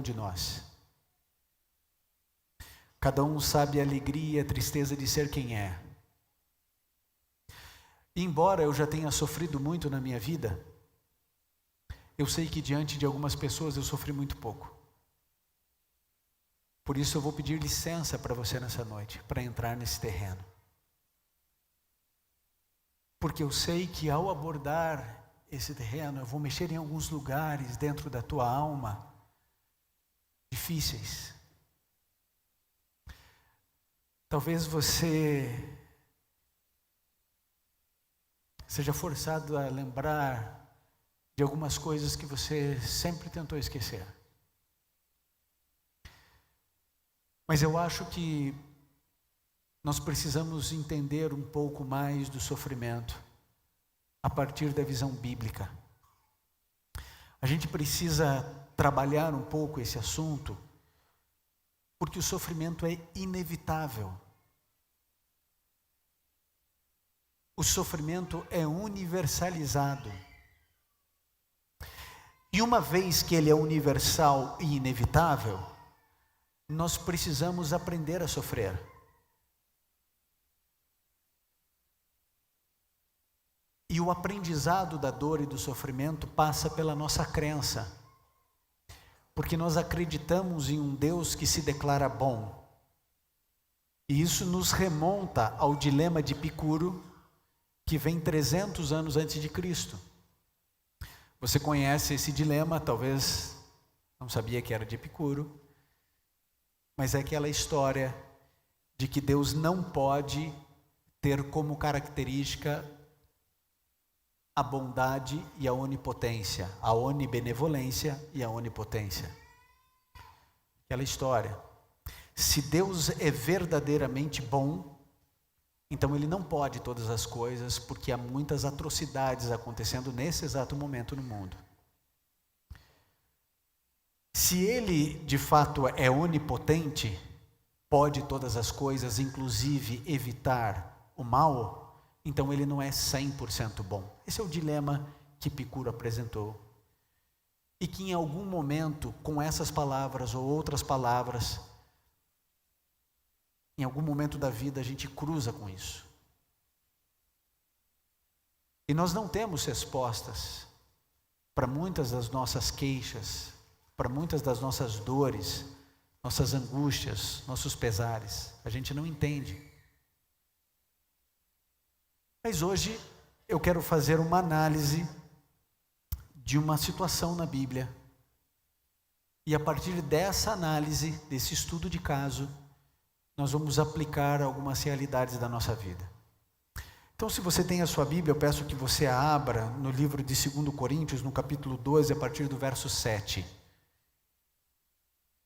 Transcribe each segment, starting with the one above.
de nós. Cada um sabe a alegria e a tristeza de ser quem é. E embora eu já tenha sofrido muito na minha vida, eu sei que diante de algumas pessoas eu sofri muito pouco. Por isso eu vou pedir licença para você nessa noite, para entrar nesse terreno. Porque eu sei que ao abordar esse terreno, eu vou mexer em alguns lugares dentro da tua alma, difíceis. Talvez você seja forçado a lembrar de algumas coisas que você sempre tentou esquecer. Mas eu acho que nós precisamos entender um pouco mais do sofrimento a partir da visão bíblica. A gente precisa trabalhar um pouco esse assunto, porque o sofrimento é inevitável. O sofrimento é universalizado. E uma vez que ele é universal e inevitável, nós precisamos aprender a sofrer. E o aprendizado da dor e do sofrimento passa pela nossa crença. Porque nós acreditamos em um Deus que se declara bom. E isso nos remonta ao dilema de Epicuro, que vem 300 anos antes de Cristo. Você conhece esse dilema, talvez não sabia que era de Epicuro, mas é aquela história de que Deus não pode ter como característica a bondade e a onipotência, a onibenevolência e a onipotência. Aquela história. Se Deus é verdadeiramente bom, então Ele não pode todas as coisas, porque há muitas atrocidades acontecendo nesse exato momento no mundo. Se Ele de fato é onipotente, pode todas as coisas, inclusive evitar o mal, então Ele não é 100% bom. Esse é o dilema que Epicuro apresentou. E que em algum momento, com essas palavras ou outras palavras, em algum momento da vida a gente cruza com isso. E nós não temos respostas para muitas das nossas queixas, para muitas das nossas dores, nossas angústias, nossos pesares. A gente não entende. Mas hoje eu quero fazer uma análise de uma situação na Bíblia. E a partir dessa análise, desse estudo de caso, nós vamos aplicar algumas realidades da nossa vida. Então, se você tem a sua Bíblia, eu peço que você a abra no livro de 2 Coríntios, no capítulo 12, a partir do verso 7.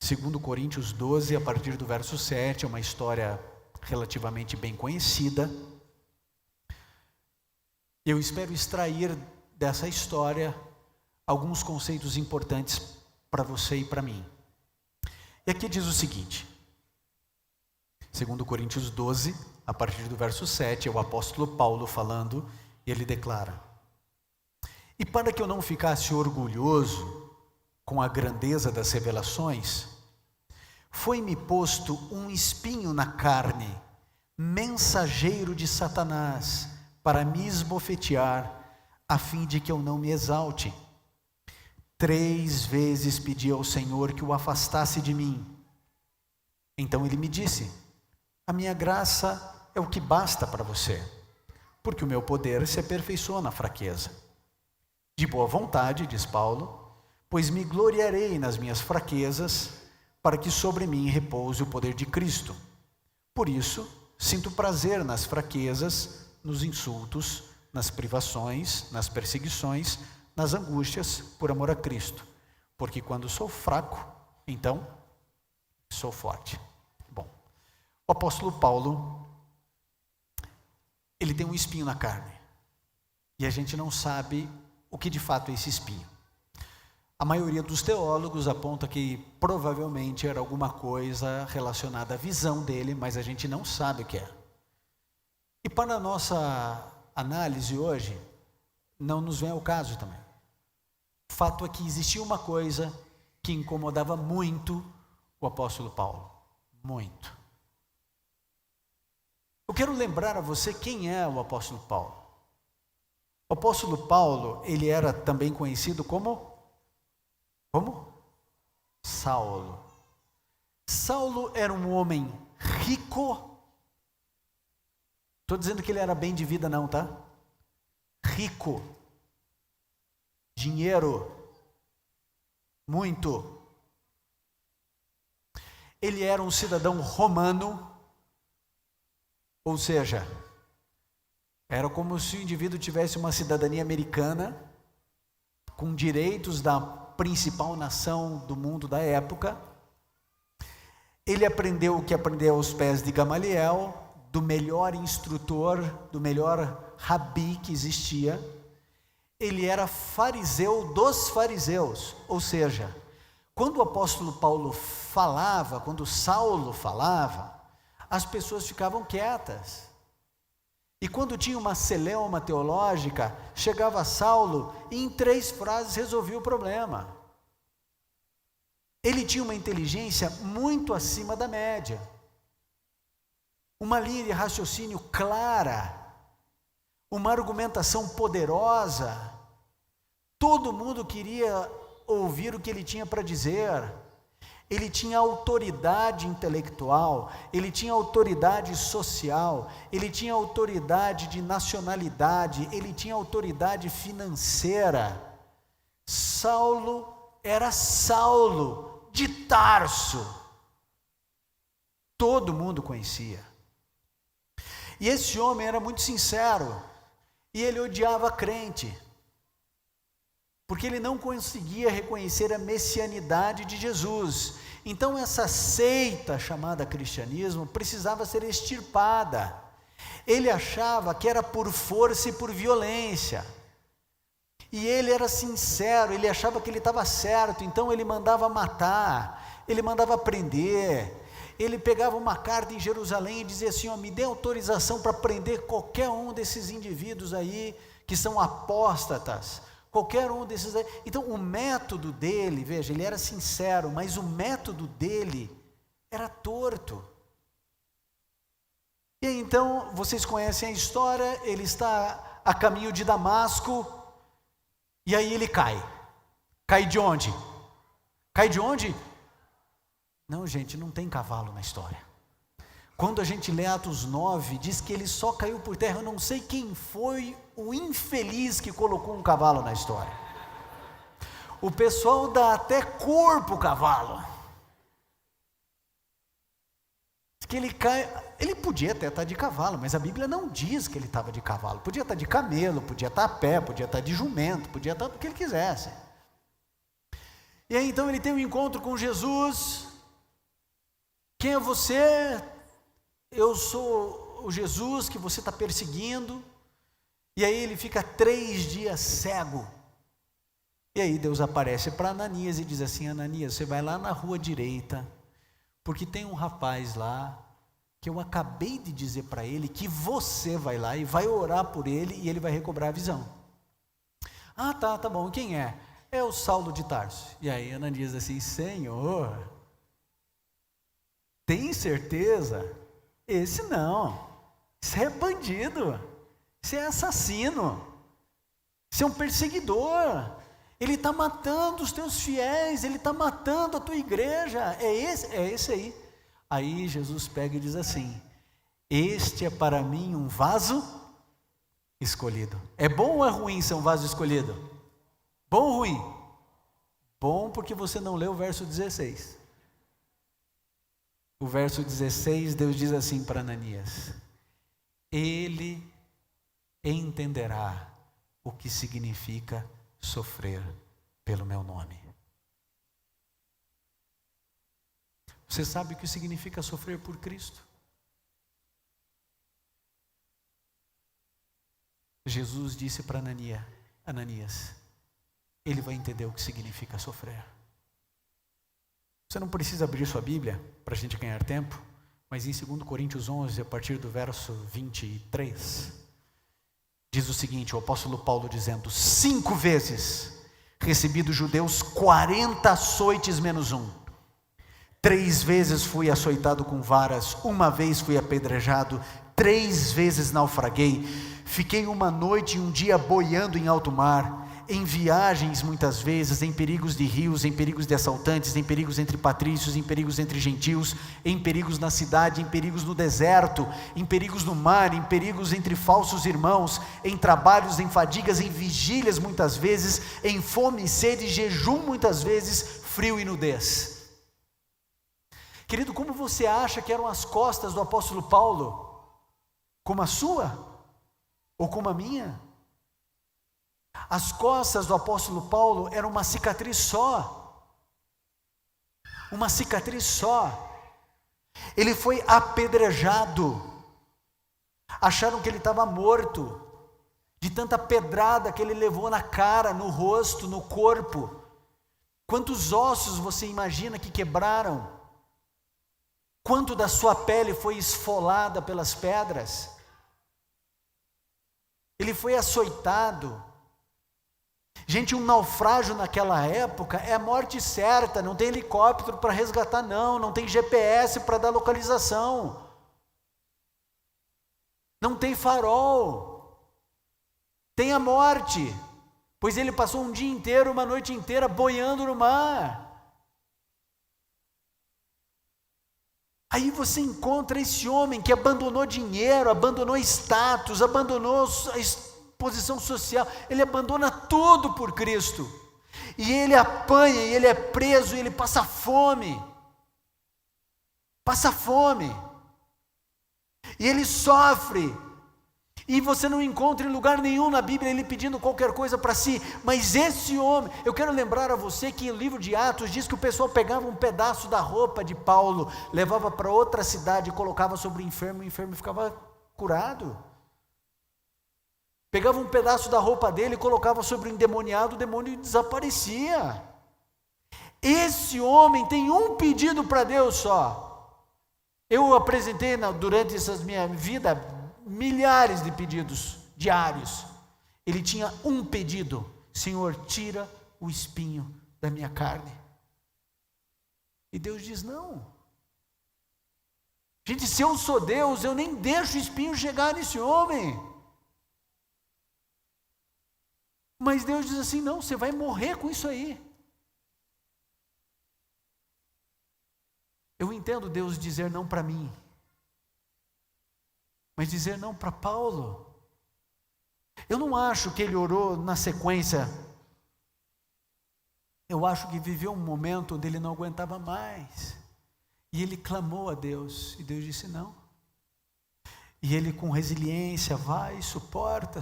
2 Coríntios 12, a partir do verso 7, é uma história relativamente bem conhecida. Eu espero extrair dessa história alguns conceitos importantes para você e para mim. E aqui diz o seguinte, 2 Coríntios 12, a partir do verso 7, é o apóstolo Paulo falando, e ele declara: E para que eu não ficasse orgulhoso com a grandeza das revelações, foi-me posto um espinho na carne, mensageiro de Satanás, para me esbofetear, a fim de que eu não me exalte. 3 vezes pedi ao Senhor que o afastasse de mim. Então ele me disse: a minha graça é o que basta para você, porque o meu poder se aperfeiçoa na fraqueza. De boa vontade, diz Paulo, pois me gloriarei nas minhas fraquezas, para que sobre mim repouse o poder de Cristo. Por isso, sinto prazer nas fraquezas, nos insultos, nas privações, nas perseguições, nas angústias, por amor a Cristo. Porque quando sou fraco, então sou forte. Bom, o apóstolo Paulo, ele tem um espinho na carne. E a gente não sabe o que de fato é esse espinho. A maioria dos teólogos aponta que provavelmente era alguma coisa relacionada à visão dele, mas a gente não sabe o que é. E para a nossa análise hoje, não nos vem ao caso também. O fato é que existia uma coisa que incomodava muito o apóstolo Paulo. Muito. Eu quero lembrar a você quem é o apóstolo Paulo. O apóstolo Paulo, ele era também conhecido como Saulo. Saulo era um homem rico. Estou dizendo que ele era bem de vida não, tá? Rico. Dinheiro. Muito. Ele era um cidadão romano, ou seja, era como se o indivíduo tivesse uma cidadania americana, com direitos da principal nação do mundo da época. Ele aprendeu o que aprendeu aos pés de Gamaliel, do melhor instrutor, do melhor rabi que existia. Ele era fariseu dos fariseus, ou seja, quando o apóstolo Paulo falava, quando Saulo falava, as pessoas ficavam quietas. E quando tinha uma celeuma teológica, chegava Saulo e em 3 frases resolvia o problema. Ele tinha uma inteligência muito acima da média, uma linha de raciocínio clara, uma argumentação poderosa. Todo mundo queria ouvir o que ele tinha para dizer. Ele tinha autoridade intelectual, ele tinha autoridade social, ele tinha autoridade de nacionalidade, ele tinha autoridade financeira. Saulo era Saulo de Tarso. Todo mundo conhecia. E esse homem era muito sincero, e ele odiava crente, porque ele não conseguia reconhecer a messianidade de Jesus. Então essa seita chamada cristianismo precisava ser extirpada. Ele achava que era por força e por violência. E ele era sincero, ele achava que ele estava certo, então ele mandava matar, ele mandava prender. Ele pegava uma carta em Jerusalém e dizia assim, me dê autorização para prender qualquer um desses indivíduos aí, que são apóstatas. Qualquer um desses aí. Então o método dele, veja, ele era sincero, mas o método dele era torto. E aí, então, vocês conhecem a história, ele está a caminho de Damasco, e aí ele cai. Cai de onde? Cai de onde? Não, gente, não tem cavalo na história. Quando a gente lê Atos 9, diz que ele só caiu por terra. Eu não sei quem foi o infeliz que colocou um cavalo na história. O pessoal dá até cor para o cavalo. Diz que ele cai, ele podia até estar de cavalo, mas a Bíblia não diz que ele estava de cavalo. Podia estar de camelo, podia estar a pé, podia estar de jumento, podia estar do que ele quisesse. E aí então ele tem um encontro com Jesus. Quem é você? Eu sou o Jesus que você está perseguindo. E aí ele fica 3 dias cego. E aí Deus aparece para Ananias e diz assim, Ananias, você vai lá na rua direita, porque tem um rapaz lá, que eu acabei de dizer para ele, que você vai lá e vai orar por ele, e ele vai recobrar a visão. Ah, tá bom, quem é? É o Saulo de Tarso. E aí Ananias diz assim, Senhor, tem certeza? Esse não, isso é bandido, isso é assassino, isso é um perseguidor, ele está matando os teus fiéis, ele está matando a tua igreja, é esse aí. Aí Jesus pega e diz assim, este é para mim um vaso escolhido. É bom ou é ruim ser um vaso escolhido? Bom ou ruim? Bom porque você não leu o verso 16. O verso 16, Deus diz assim para Ananias, ele entenderá o que significa sofrer pelo meu nome. Você sabe o que significa sofrer por Cristo? Jesus disse para Ananias, ele vai entender o que significa sofrer. Você não precisa abrir sua Bíblia para a gente ganhar tempo, mas em 2 Coríntios 11, a partir do verso 23, diz o seguinte, o apóstolo Paulo dizendo, 5 vezes recebi dos judeus 40 açoites menos um. 3 vezes fui açoitado com varas, 1 vez fui apedrejado, 3 vezes naufraguei, fiquei 1 noite e 1 dia boiando em alto mar, em viagens muitas vezes, em perigos de rios, em perigos de assaltantes, em perigos entre patrícios, em perigos entre gentios, em perigos na cidade, em perigos no deserto, em perigos no mar, em perigos entre falsos irmãos, em trabalhos, em fadigas, em vigílias muitas vezes, em fome e sede, jejum muitas vezes, frio e nudez. Querido, como você acha que eram as costas do apóstolo Paulo? Como a sua? Ou como a minha? As costas do apóstolo Paulo eram uma cicatriz só. Uma cicatriz só. Ele foi apedrejado. Acharam que ele estava morto, de tanta pedrada que ele levou na cara, no rosto, no corpo. Quantos ossos você imagina que quebraram? Quanto da sua pele foi esfolada pelas pedras? Ele foi açoitado. Gente, um naufrágio naquela época é a morte certa, não tem helicóptero para resgatar não tem GPS para dar localização, não tem farol, tem a morte, pois ele passou um dia inteiro, uma noite inteira boiando no mar. Aí você encontra esse homem que abandonou dinheiro, abandonou status, abandonou a posição social, ele abandona tudo por Cristo, e ele apanha, e ele é preso, e ele passa fome, e ele sofre, e você não encontra em lugar nenhum na Bíblia ele pedindo qualquer coisa para si, mas esse homem, eu quero lembrar a você que o livro de Atos diz que o pessoal pegava um pedaço da roupa de Paulo, levava para outra cidade e colocava sobre o enfermo ficava curado. Pegava um pedaço da roupa dele e colocava sobre o endemoniado, o demônio desaparecia. Esse homem tem um pedido para Deus só. Eu apresentei durante essa minha vida milhares de pedidos diários. Ele tinha um pedido: Senhor, tira o espinho da minha carne. E Deus diz não. Gente, se eu sou Deus, eu nem deixo o espinho chegar nesse homem. Mas Deus diz assim, não, você vai morrer com isso aí. Eu entendo Deus dizer não para mim, mas dizer não para Paulo. Eu não acho que ele orou na sequência. Eu acho que viveu um momento onde ele não aguentava mais. E ele clamou a Deus, e Deus disse não. E ele com resiliência vai, suporta,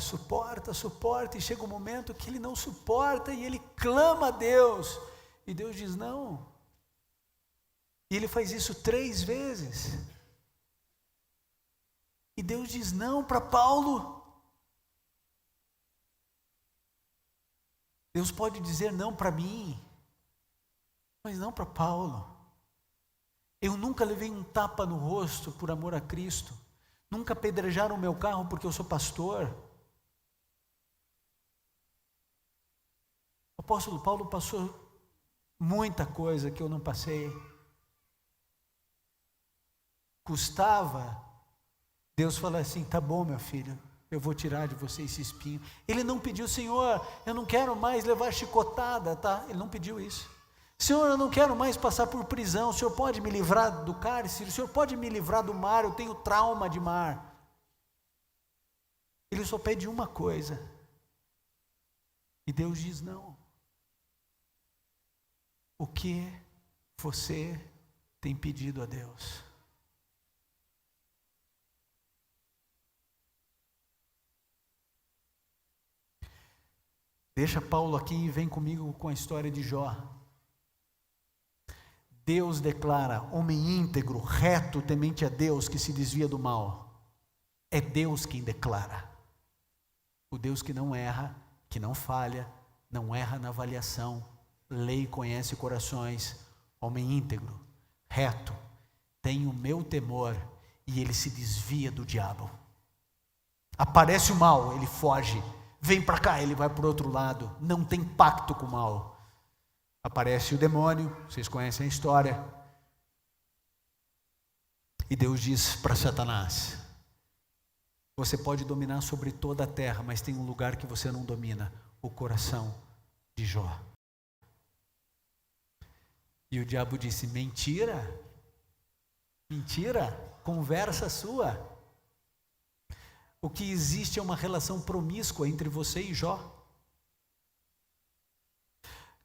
e chega um momento que ele não suporta, e ele clama a Deus, e Deus diz não. E ele faz isso 3 vezes. E Deus diz não para Paulo. Deus pode dizer não para mim, mas não para Paulo. Eu nunca levei um tapa no rosto por amor a Cristo. Nunca apedrejaram o meu carro porque eu sou pastor. O apóstolo Paulo passou muita coisa que eu não passei. Custava. Deus falou assim, tá bom meu filho, eu vou tirar de você esse espinho. Ele não pediu, Senhor, eu não quero mais levar chicotada, tá? Ele não pediu isso. Senhor, eu não quero mais passar por prisão, o Senhor pode me livrar do cárcere, o Senhor pode me livrar do mar, eu tenho trauma de mar. Ele só pede uma coisa, e Deus diz não. O que você tem pedido a Deus? Deixa Paulo aqui e vem comigo com a história de Jó. Deus declara, homem íntegro, reto, temente a Deus, que se desvia do mal. É Deus quem declara. O Deus que não erra, que não falha, não erra na avaliação, lê e conhece corações. Homem íntegro, reto, tem o meu temor, e ele se desvia do diabo. Aparece o mal, ele foge. vem para cá, ele vai para o outro lado, não tem pacto com o mal. Aparece o demônio, vocês conhecem a história, e Deus diz para Satanás: você pode dominar sobre toda a terra, mas tem um lugar que você não domina, o coração de Jó. E o diabo disse: mentira, mentira, conversa sua. O que existe é uma relação promíscua entre você e Jó.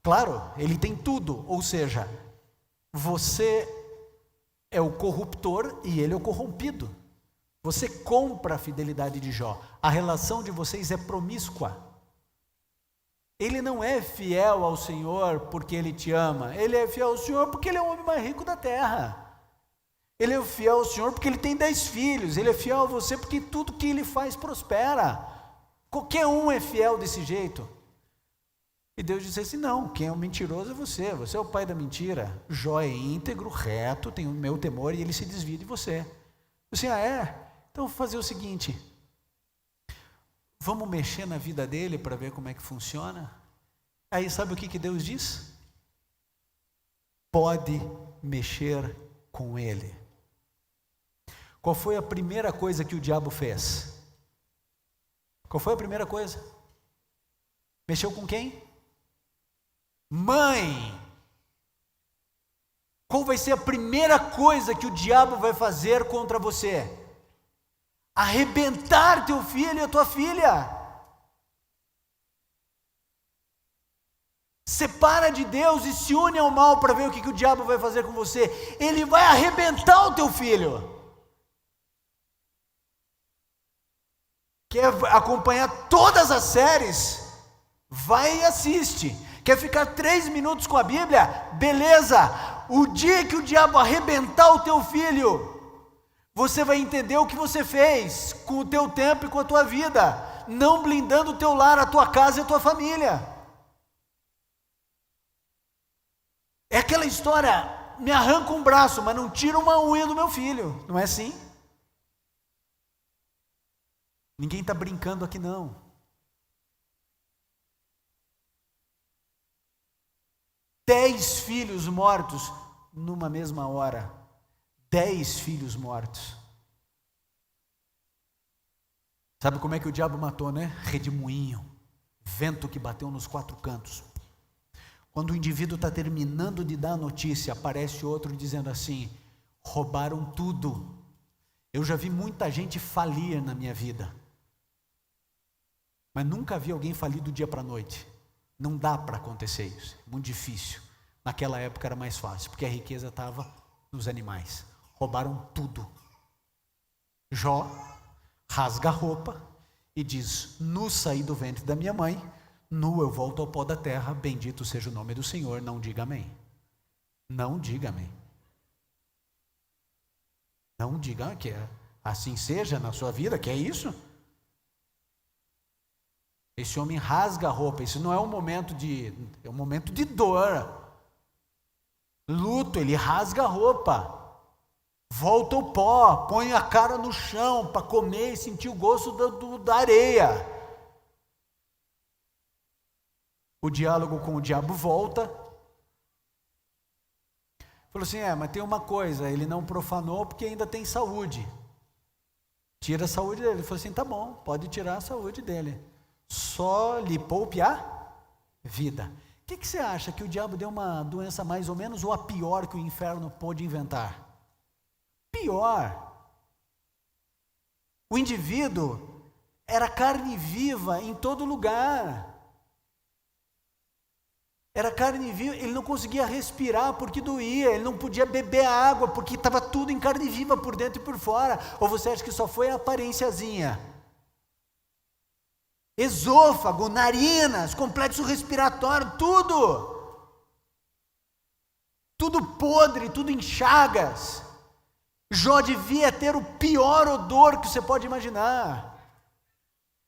Claro, ele tem tudo, ou seja, você é o corruptor e ele é o corrompido. Você compra a fidelidade de Jó. A relação de vocês é promíscua. Ele não é fiel ao Senhor porque ele te ama. Ele é fiel ao Senhor porque ele é o homem mais rico da terra. Ele é fiel ao Senhor porque ele tem 10 filhos. Ele é fiel a você porque tudo que ele faz prospera. Qualquer um é fiel desse jeito. E Deus disse assim: não, quem é o mentiroso é você. Você é o pai da mentira. Jó é íntegro, reto, tem o meu temor e ele se desvia de você. Você, então vou fazer o seguinte: vamos mexer na vida dele para ver como é que funciona? Aí sabe o que Deus diz? Pode mexer com ele. Qual foi a primeira coisa que o diabo fez? Qual foi a primeira coisa? Mexeu com quem? Mãe. Qual vai ser a primeira coisa que o diabo vai fazer contra você? Arrebentar teu filho e a tua filha. Separa de Deus e se une ao mal para ver o que o diabo vai fazer com você. Ele vai arrebentar o teu filho. Quer acompanhar todas as séries? Vai e assiste. Quer ficar 3 minutos com a Bíblia? Beleza. O dia que o diabo arrebentar o teu filho, você vai entender o que você fez com o teu tempo e com a tua vida, não blindando o teu lar, a tua casa e a tua família. É aquela história: me arranca um braço, mas não tira uma unha do meu filho. Não é assim? Ninguém está brincando aqui não. Dez filhos mortos numa mesma hora. 10 filhos mortos. Sabe como é que o diabo matou, né? Redemoinho, vento que bateu nos 4 cantos. Quando o indivíduo está terminando de dar a notícia, aparece outro dizendo assim: roubaram tudo. Eu já vi muita gente falir na minha vida, mas nunca vi alguém falir do dia para a noite. Não dá para acontecer isso, é muito difícil. Naquela época era mais fácil, porque a riqueza estava nos animais. Roubaram tudo. Jó rasga a roupa e diz: nu saí do ventre da minha mãe, nu eu volto ao pó da terra, bendito seja o nome do Senhor. Não diga amém. Não diga amém. Não diga que assim seja na sua vida, que é isso. Esse homem rasga a roupa. Isso não é um momento é um momento de dor, luto. Ele rasga a roupa, volta ao pó, põe a cara no chão para comer e sentir o gosto da areia. O diálogo com o diabo volta. Falou assim: mas tem uma coisa, ele não profanou porque ainda tem saúde. Tira a saúde dele. Ele falou assim: tá bom, pode tirar a saúde dele, só lhe poupe a vida. O que você acha, que o diabo deu uma doença mais ou menos, ou a pior que o inferno pôde inventar? Pior. O indivíduo era carne viva em todo lugar. Era carne viva, ele não conseguia respirar porque doía, ele não podia beber água porque estava tudo em carne viva por dentro e por fora. Ou você acha que só foi a aparênciazinha? Esôfago, narinas, complexo respiratório, tudo podre, tudo em chagas. Jó devia ter o pior odor que você pode imaginar.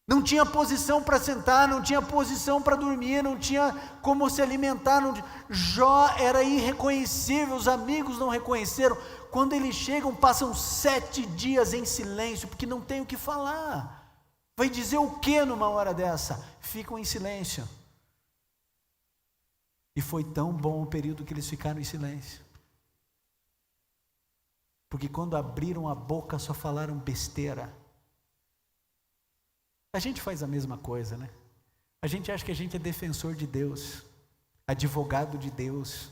Não tinha posição para sentar, não tinha posição para dormir, não tinha como se alimentar. Jó era irreconhecível, os amigos não reconheceram. Quando eles chegam, passam 7 dias em silêncio, porque não tem o que falar. Vai dizer o que numa hora dessa? Ficam em silêncio. E foi tão bom o período que eles ficaram em silêncio. Porque quando abriram a boca só falaram besteira. A gente faz a mesma coisa, né? A gente acha que a gente é defensor de Deus, advogado de Deus.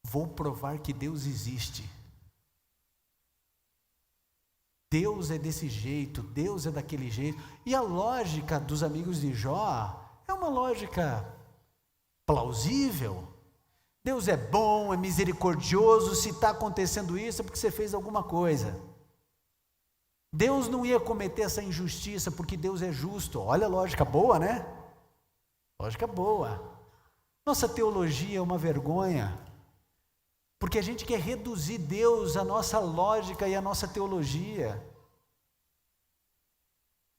Vou provar que Deus existe. Deus é desse jeito, Deus é daquele jeito. E a lógica dos amigos de Jó é uma lógica plausível. Deus é bom, é misericordioso, se está acontecendo isso é porque você fez alguma coisa. Deus não ia cometer essa injustiça porque Deus é justo. Olha a lógica boa, né? Lógica boa. Nossa teologia é uma vergonha, porque a gente quer reduzir Deus à nossa lógica e à nossa teologia.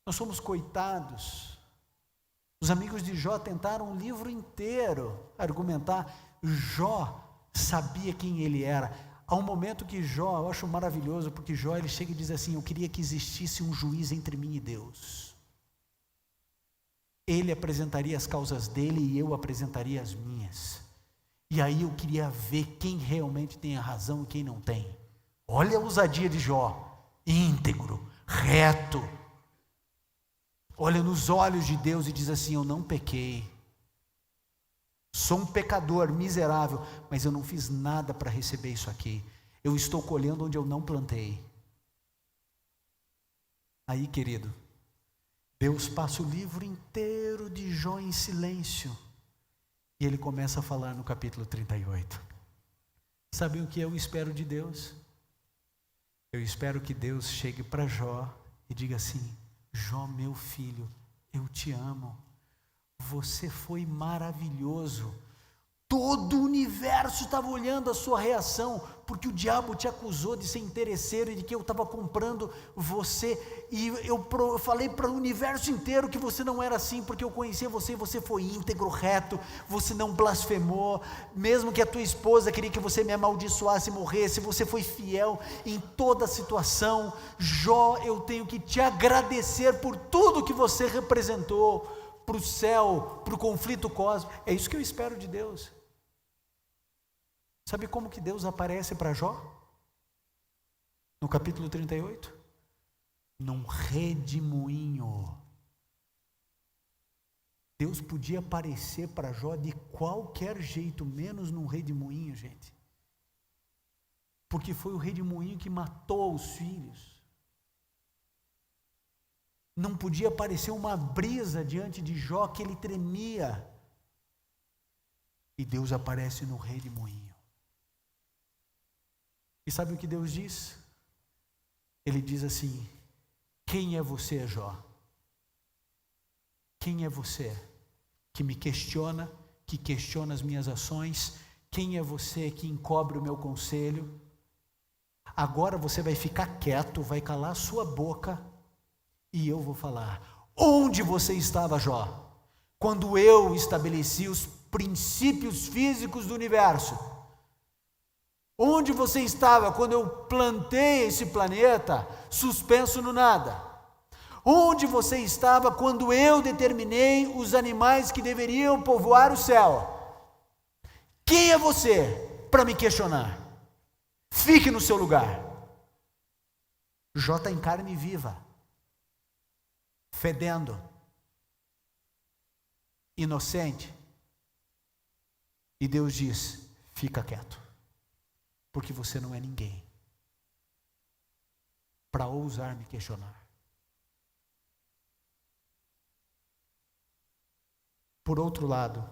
Nós somos coitados. Os amigos de Jó tentaram um livro inteiro argumentar. Jó sabia quem ele era. Há um momento que Jó, eu acho maravilhoso, porque Jó ele chega e diz assim: eu queria que existisse um juiz entre mim e Deus. Ele apresentaria as causas dele e eu apresentaria as minhas. E aí eu queria ver quem realmente tem a razão e quem não tem. Olha a ousadia de Jó, íntegro, reto. Olha nos olhos de Deus e diz assim: eu não pequei. Sou um pecador miserável, mas eu não fiz nada para receber isso aqui. Eu estou colhendo onde eu não plantei. Aí, querido, Deus passa o livro inteiro de Jó em silêncio. E ele começa a falar no capítulo 38. Sabe o que eu espero de Deus? Eu espero que Deus chegue para Jó e diga assim: Jó, meu filho, eu te amo. Você foi maravilhoso. Todo o universo estava olhando a sua reação, porque o diabo te acusou de ser interesseiro e de que eu estava comprando você, e eu falei para o universo inteiro que você não era assim, porque eu conhecia você e você foi íntegro, reto, você não blasfemou, mesmo que a tua esposa queria que você me amaldiçoasse e morresse, você foi fiel em toda a situação. Jó, eu tenho que te agradecer por tudo que você representou para o céu, para o conflito cósmico. É isso que eu espero de Deus. Sabe como que Deus aparece para Jó? No capítulo 38? Num redemoinho. Deus podia aparecer para Jó de qualquer jeito, menos num redemoinho, gente. Porque foi o redemoinho que matou os filhos. Não podia aparecer uma brisa diante de Jó que ele tremia. E Deus aparece no redemoinho. E sabe o que Deus diz? Ele diz assim: quem é você, Jó? Quem é você que me questiona, que questiona as minhas ações? Quem é você que encobre o meu conselho? Agora você vai ficar quieto, vai calar a sua boca, e eu vou falar. Onde você estava, Jó? Quando eu estabeleci os princípios físicos do universo? Onde você estava quando eu plantei esse planeta suspenso no nada? Onde você estava quando eu determinei os animais que deveriam povoar o céu? Quem é você para me questionar? Fique no seu lugar. Jó está em carne viva, fedendo, inocente. E Deus diz: fica quieto, porque você não é ninguém para ousar me questionar. Por outro lado,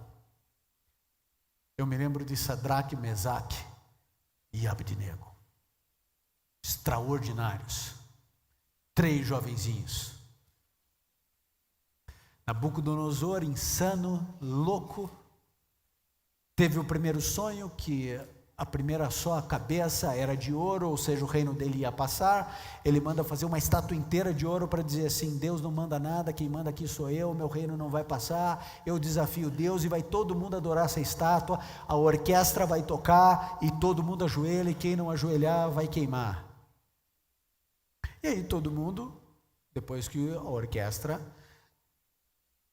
eu me lembro de Sadraque, Mesaque e Abednego, extraordinários, 3 jovenzinhos. Nabucodonosor, insano, louco, teve o primeiro sonho que só a cabeça era de ouro, ou seja, o reino dele ia passar. Ele manda fazer uma estátua inteira de ouro para dizer assim: Deus não manda nada, quem manda aqui sou eu, meu reino não vai passar, eu desafio Deus, e vai todo mundo adorar essa estátua, a orquestra vai tocar e todo mundo ajoelha, e quem não ajoelhar vai queimar. E aí todo mundo Depois que a orquestra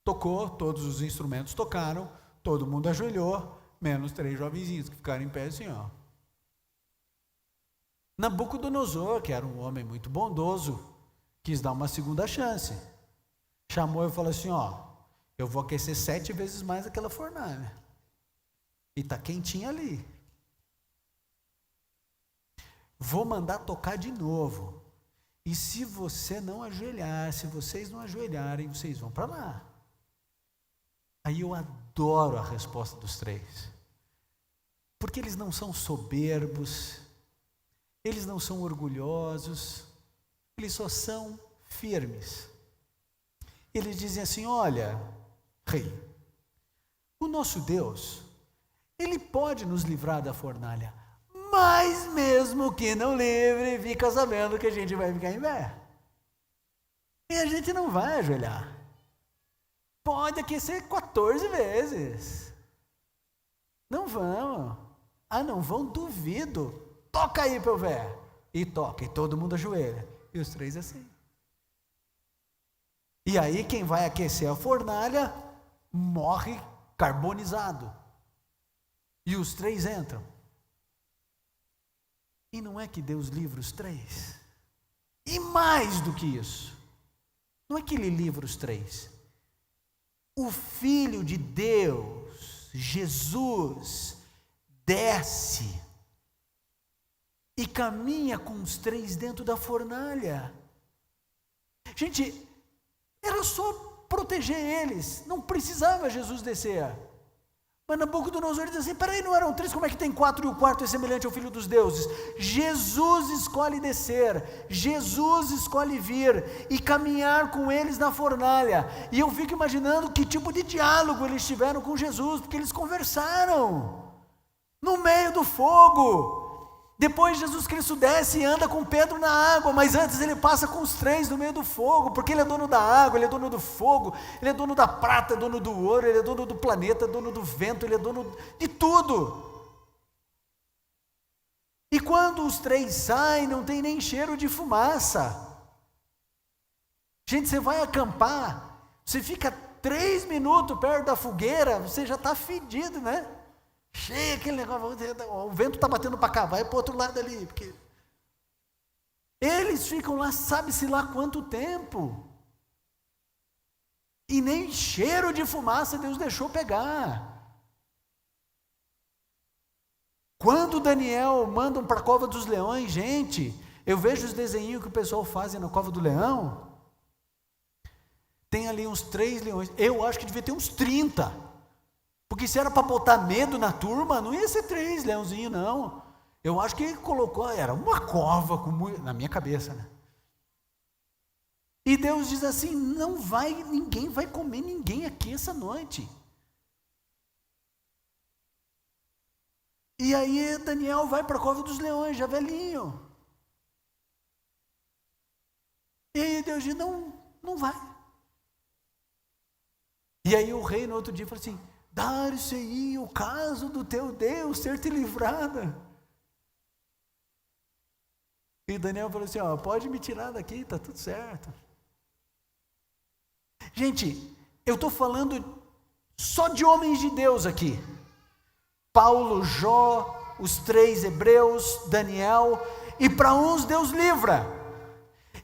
tocou, todos os instrumentos tocaram, todo mundo ajoelhou, menos 3 jovenzinhos que ficaram em pé assim, ó. Nabucodonosor, que era um homem muito bondoso, quis dar uma segunda chance. Chamou e falou assim, ó, eu vou aquecer 7 vezes mais aquela fornalha. E está quentinha ali. Vou mandar tocar de novo. E se você não ajoelhar, se vocês não ajoelharem, vocês vão para lá. Aí eu adoro a resposta dos 3. Porque eles não são soberbos, eles não são orgulhosos, eles só são firmes. Eles dizem assim, olha, rei, o nosso Deus, Ele pode nos livrar da fornalha, mas mesmo que não livre, fica sabendo que a gente vai ficar em pé. E a gente não vai ajoelhar. Pode aquecer 14 vezes. Não vão. Ah, não vão? Duvido. Toca aí para eu ver. E toca, e todo mundo ajoelha. E os 3 assim. E aí quem vai aquecer a fornalha morre carbonizado. E os 3 entram. E não é que Deus livra os 3? E mais do que isso, não é que Ele livra os 3. O Filho de Deus, Jesus, desce e caminha com os 3 dentro da fornalha. Gente, era só proteger eles, não precisava Jesus descer. Mas Nabucodonosor diz assim, peraí, não eram 3, como é que tem 4 e o quarto é semelhante ao Filho dos deuses? Jesus escolhe descer, Jesus escolhe vir e caminhar com eles na fornalha. E eu fico imaginando que tipo de diálogo eles tiveram com Jesus, porque eles conversaram no meio do fogo. Depois Jesus Cristo desce e anda com Pedro na água, mas antes ele passa com os 3 no meio do fogo, porque ele é dono da água, ele é dono do fogo, ele é dono da prata, é dono do ouro, ele é dono do planeta, é dono do vento, ele é dono de tudo. E quando os 3 saem, não tem nem cheiro de fumaça. Gente, você vai acampar, você fica 3 minutos perto da fogueira, você já está fedido, né? Cheio aquele negócio, o vento está batendo para cá, vai para o outro lado ali, porque eles ficam lá, sabe-se lá quanto tempo, e nem cheiro de fumaça Deus deixou pegar. Quando Daniel mandam para a cova dos leões, gente, eu vejo os desenhinhos que o pessoal faz na cova do leão, tem ali uns 3 leões, eu acho que devia ter uns 30, porque se era para botar medo na turma, não ia ser 3 leãozinhos, não. Eu acho que ele colocou, era uma cova, na minha cabeça, né? E Deus diz assim, ninguém vai comer ninguém aqui essa noite. E aí Daniel vai para a cova dos leões, já velhinho. E aí Deus diz, não vai. E aí o rei no outro dia falou assim, dar-se-ia o caso do teu Deus ser te livrada. E Daniel falou assim, pode me tirar daqui, está tudo certo. Gente, eu estou falando só de homens de Deus aqui. Paulo, Jó, os 3 hebreus, Daniel, e para uns Deus livra,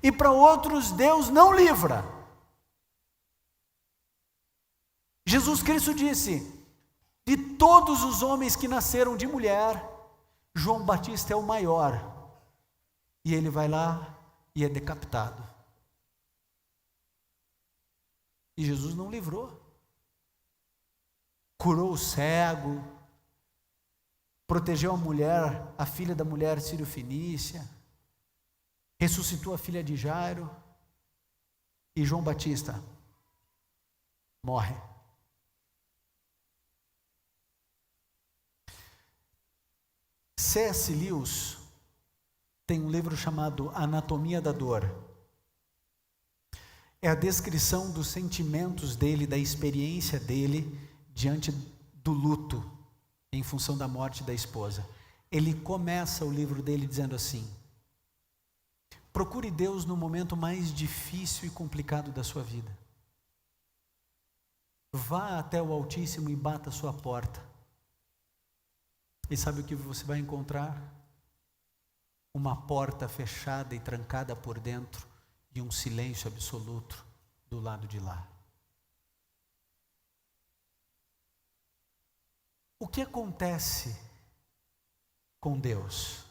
e para outros Deus não livra. Jesus Cristo disse, de todos os homens que nasceram de mulher, João Batista é o maior, e ele vai lá e é decapitado. E Jesus não livrou, curou o cego, protegeu a mulher, a filha da mulher sírio-fenícia, ressuscitou a filha de Jairo, e João Batista morre. C.S. Lewis tem um livro chamado Anatomia da Dor. É a descrição dos sentimentos dele, da experiência dele diante do luto em função da morte da esposa. Ele começa o livro dele dizendo assim: Procure Deus no momento mais difícil e complicado da sua vida. Vá até o Altíssimo e bata a sua porta. E sabe o que você vai encontrar? Uma porta fechada e trancada por dentro e um silêncio absoluto do lado de lá. O que acontece com Deus?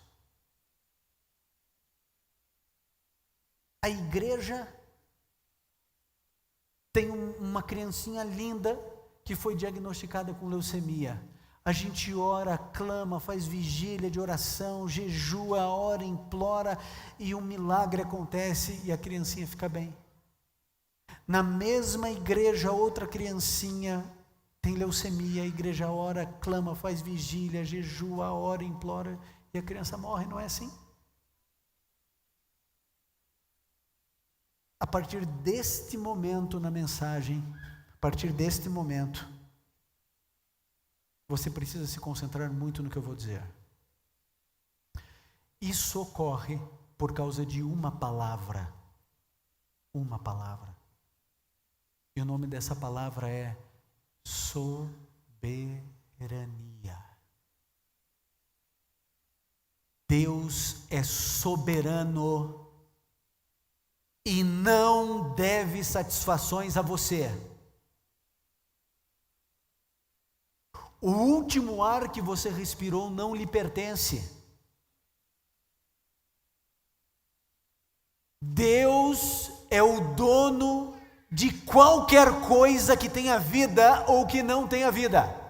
A igreja tem uma criancinha linda que foi diagnosticada com leucemia. A gente ora, clama, faz vigília de oração, jejua, ora, implora, e um milagre acontece e a criancinha fica bem. Na mesma igreja, outra criancinha tem leucemia, a igreja ora, clama, faz vigília, jejua, ora, implora, e a criança morre, não é assim? A partir deste momento na mensagem, a partir deste momento, você precisa se concentrar muito no que eu vou dizer. Isso ocorre por causa de uma palavra. Uma palavra. E o nome dessa palavra é soberania. Deus é soberano e não deve satisfações a você. O último ar que você respirou não lhe pertence. Deus é o dono de qualquer coisa que tenha vida ou que não tenha vida.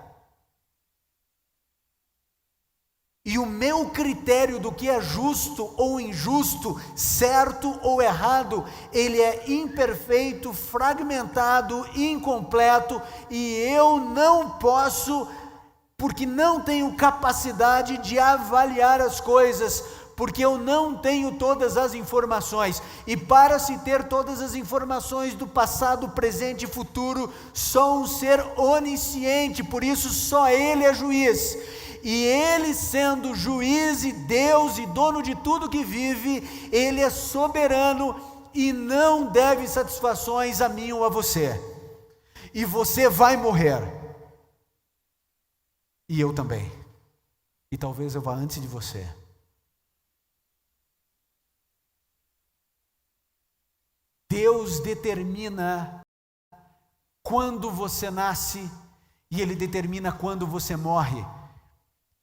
E o meu critério do que é justo ou injusto, certo ou errado, ele é imperfeito, fragmentado, incompleto, e eu não posso, porque não tenho capacidade de avaliar as coisas, porque eu não tenho todas as informações. E para se ter todas as informações do passado, presente e futuro, só um ser onisciente, por isso só Ele é juiz. E Ele, sendo juiz e Deus e dono de tudo que vive, Ele é soberano e não deve satisfações a mim ou a você. E você vai morrer. E eu também. E talvez eu vá antes de você. Deus determina quando você nasce e Ele determina quando você morre.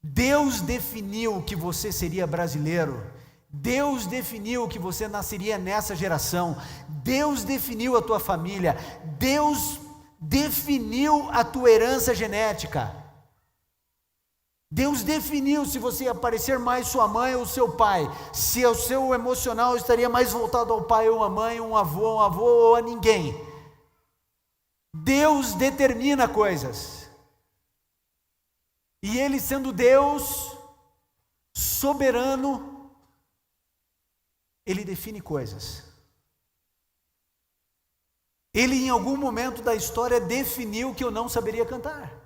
Deus definiu que você seria brasileiro. Deus definiu que você nasceria nessa geração. Deus definiu a tua família. Deus definiu a tua herança genética. Deus definiu se você ia parecer mais sua mãe ou seu pai, se o seu emocional estaria mais voltado ao pai ou à mãe, um avô ou a ninguém. Deus determina coisas. E Ele, sendo Deus soberano, Ele define coisas. Ele, em algum momento da história, definiu que eu não saberia cantar.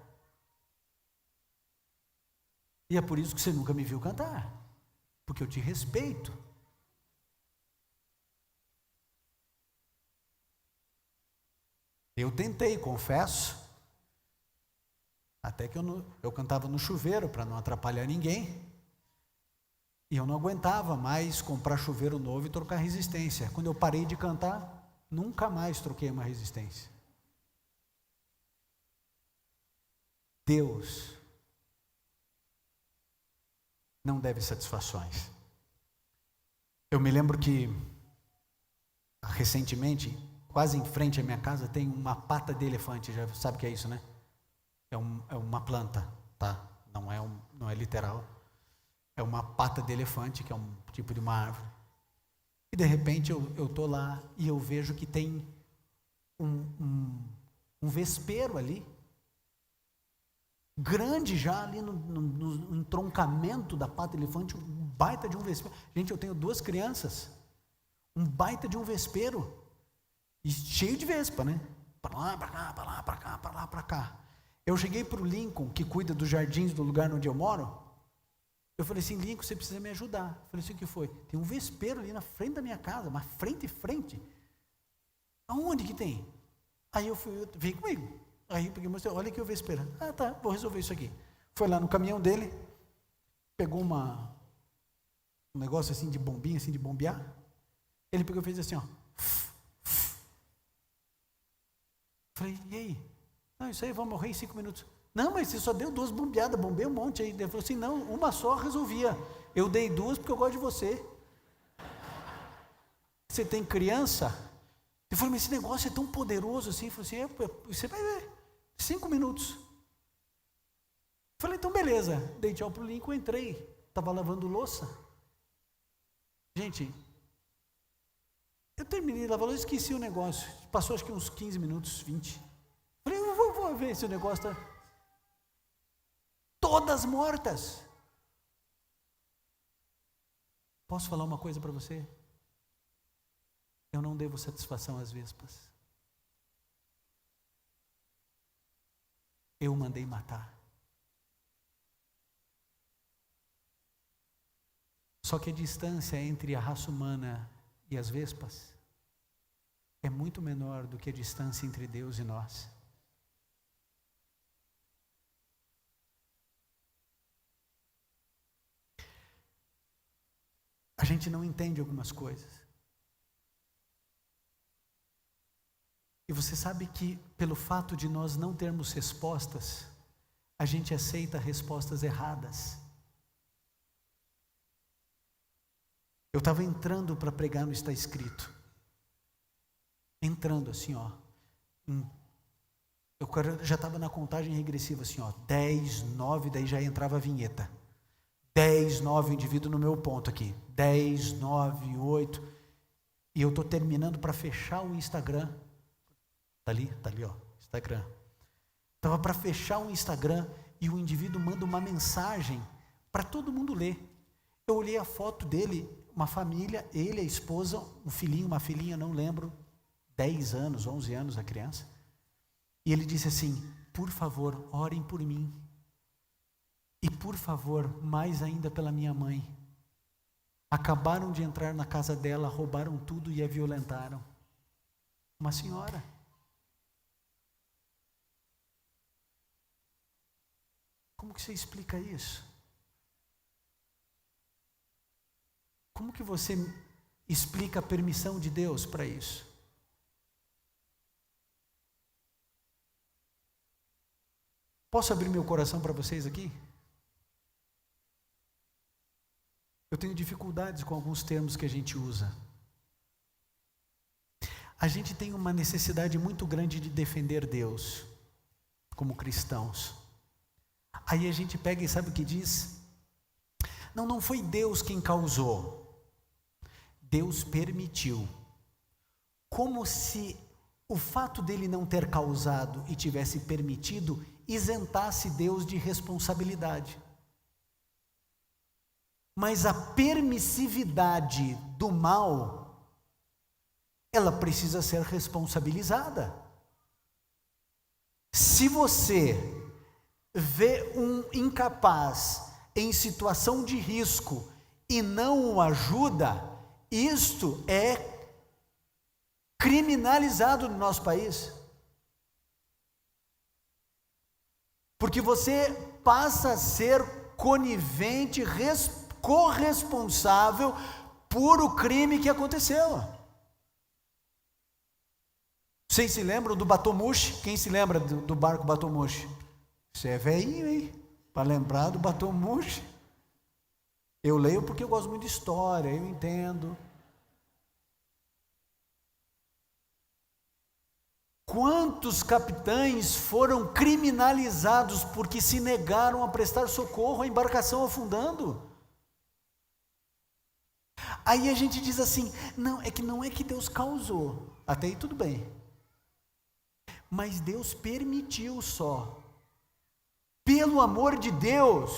E é por isso que você nunca me viu cantar, porque eu te respeito. Eu tentei, confesso, até que eu cantava no chuveiro para não atrapalhar ninguém, e eu não aguentava mais comprar chuveiro novo e trocar resistência. Quando eu parei de cantar, nunca mais troquei uma resistência. Deus não deve satisfações. Eu me lembro que recentemente, quase em frente à minha casa, tem uma pata de elefante. Já sabe o que é isso, né? É uma planta, tá? Não é literal. É uma pata de elefante, que é um tipo de uma árvore. E de repente eu estou lá e eu vejo que tem um vespeiro ali, grande já ali no entroncamento da pata de elefante, um baita de um vespeiro. Gente, eu tenho 2 crianças, um baita de um vespeiro, e cheio de vespa, né? Para lá, para cá, para lá, para cá, para lá, para cá. Eu cheguei para o Lincoln, que cuida dos jardins do lugar onde eu moro, Eu falei assim, Lincoln, você precisa me ajudar. Eu falei assim, o que foi? Tem um vespeiro ali na frente da minha casa, mas frente. Aonde que tem? Aí vem comigo. Aí eu peguei e mostrei, olha aqui o vespeiro. Ah, tá, vou resolver isso aqui. Foi lá no caminhão dele, pegou um negócio assim de bombinha, assim de bombear. Ele pegou e fez assim, ó. Falei, e aí? Não, isso aí vai morrer em 5 minutos. Não, mas você só deu 2 bombeadas, bombei um monte aí. Ele falou assim, não, uma só resolvia. Eu dei 2 porque eu gosto de você. Você tem criança? Eu falei, mas esse negócio é tão poderoso assim. Eu falei assim, você vai ver, 5 minutos. Eu falei, então beleza. Dei tchau pro Lincoln, entrei. Estava lavando louça. Gente, eu terminei de lavar louça e esqueci o negócio. Passou acho que uns 15 minutos, 20. Falei, eu vou ver se o negócio está... Todas mortas. Posso falar uma coisa para você? Eu não devo satisfação às vespas. Eu mandei matar. Só que a distância entre a raça humana e as vespas é muito menor do que a distância entre Deus e nós. A gente não entende algumas coisas. E você sabe que pelo fato de nós não termos respostas, a gente aceita respostas erradas. Eu estava entrando para pregar no Está Escrito. Entrando assim, ó. Eu já estava na contagem regressiva assim, ó. 10, 9, daí já entrava a vinheta. 10, 9, o indivíduo no meu ponto aqui. 10, 9, 8. E eu estou terminando para fechar o Instagram. Tá ali, ó. Instagram. Estava para fechar o Instagram e o indivíduo manda uma mensagem para todo mundo ler. Eu olhei a foto dele, uma família, ele, a esposa, um filhinho, uma filhinha, não lembro, 10 anos, 11 anos a criança. E ele disse assim, por favor, orem por mim. E por favor, mais ainda pela minha mãe. Acabaram de entrar na casa dela, roubaram tudo e a violentaram. Uma senhora. Como que você explica isso? Como que você explica a permissão de Deus para isso? Posso abrir meu coração para vocês aqui? Eu tenho dificuldades com alguns termos que a gente usa. A gente tem uma necessidade muito grande de defender Deus, como cristãos. Aí a gente pega e sabe o que diz? Não foi Deus quem causou. Deus permitiu. Como se o fato dele não ter causado e tivesse permitido, isentasse Deus de responsabilidade. Mas a permissividade do mal, ela precisa ser responsabilizada. Se você vê um incapaz em situação de risco e não o ajuda, isto é criminalizado no nosso país. Porque você passa a ser conivente, corresponsável por o crime que aconteceu. Vocês se lembram do Batomushi? Quem se lembra do barco Batomushi? Você é velhinho, hein? Para lembrar do Batomushi. Eu leio porque eu gosto muito de história, eu entendo. Quantos capitães foram criminalizados porque se negaram a prestar socorro à embarcação afundando? Aí a gente diz assim, não é que Deus causou, até aí tudo bem, mas Deus permitiu só, pelo amor de Deus.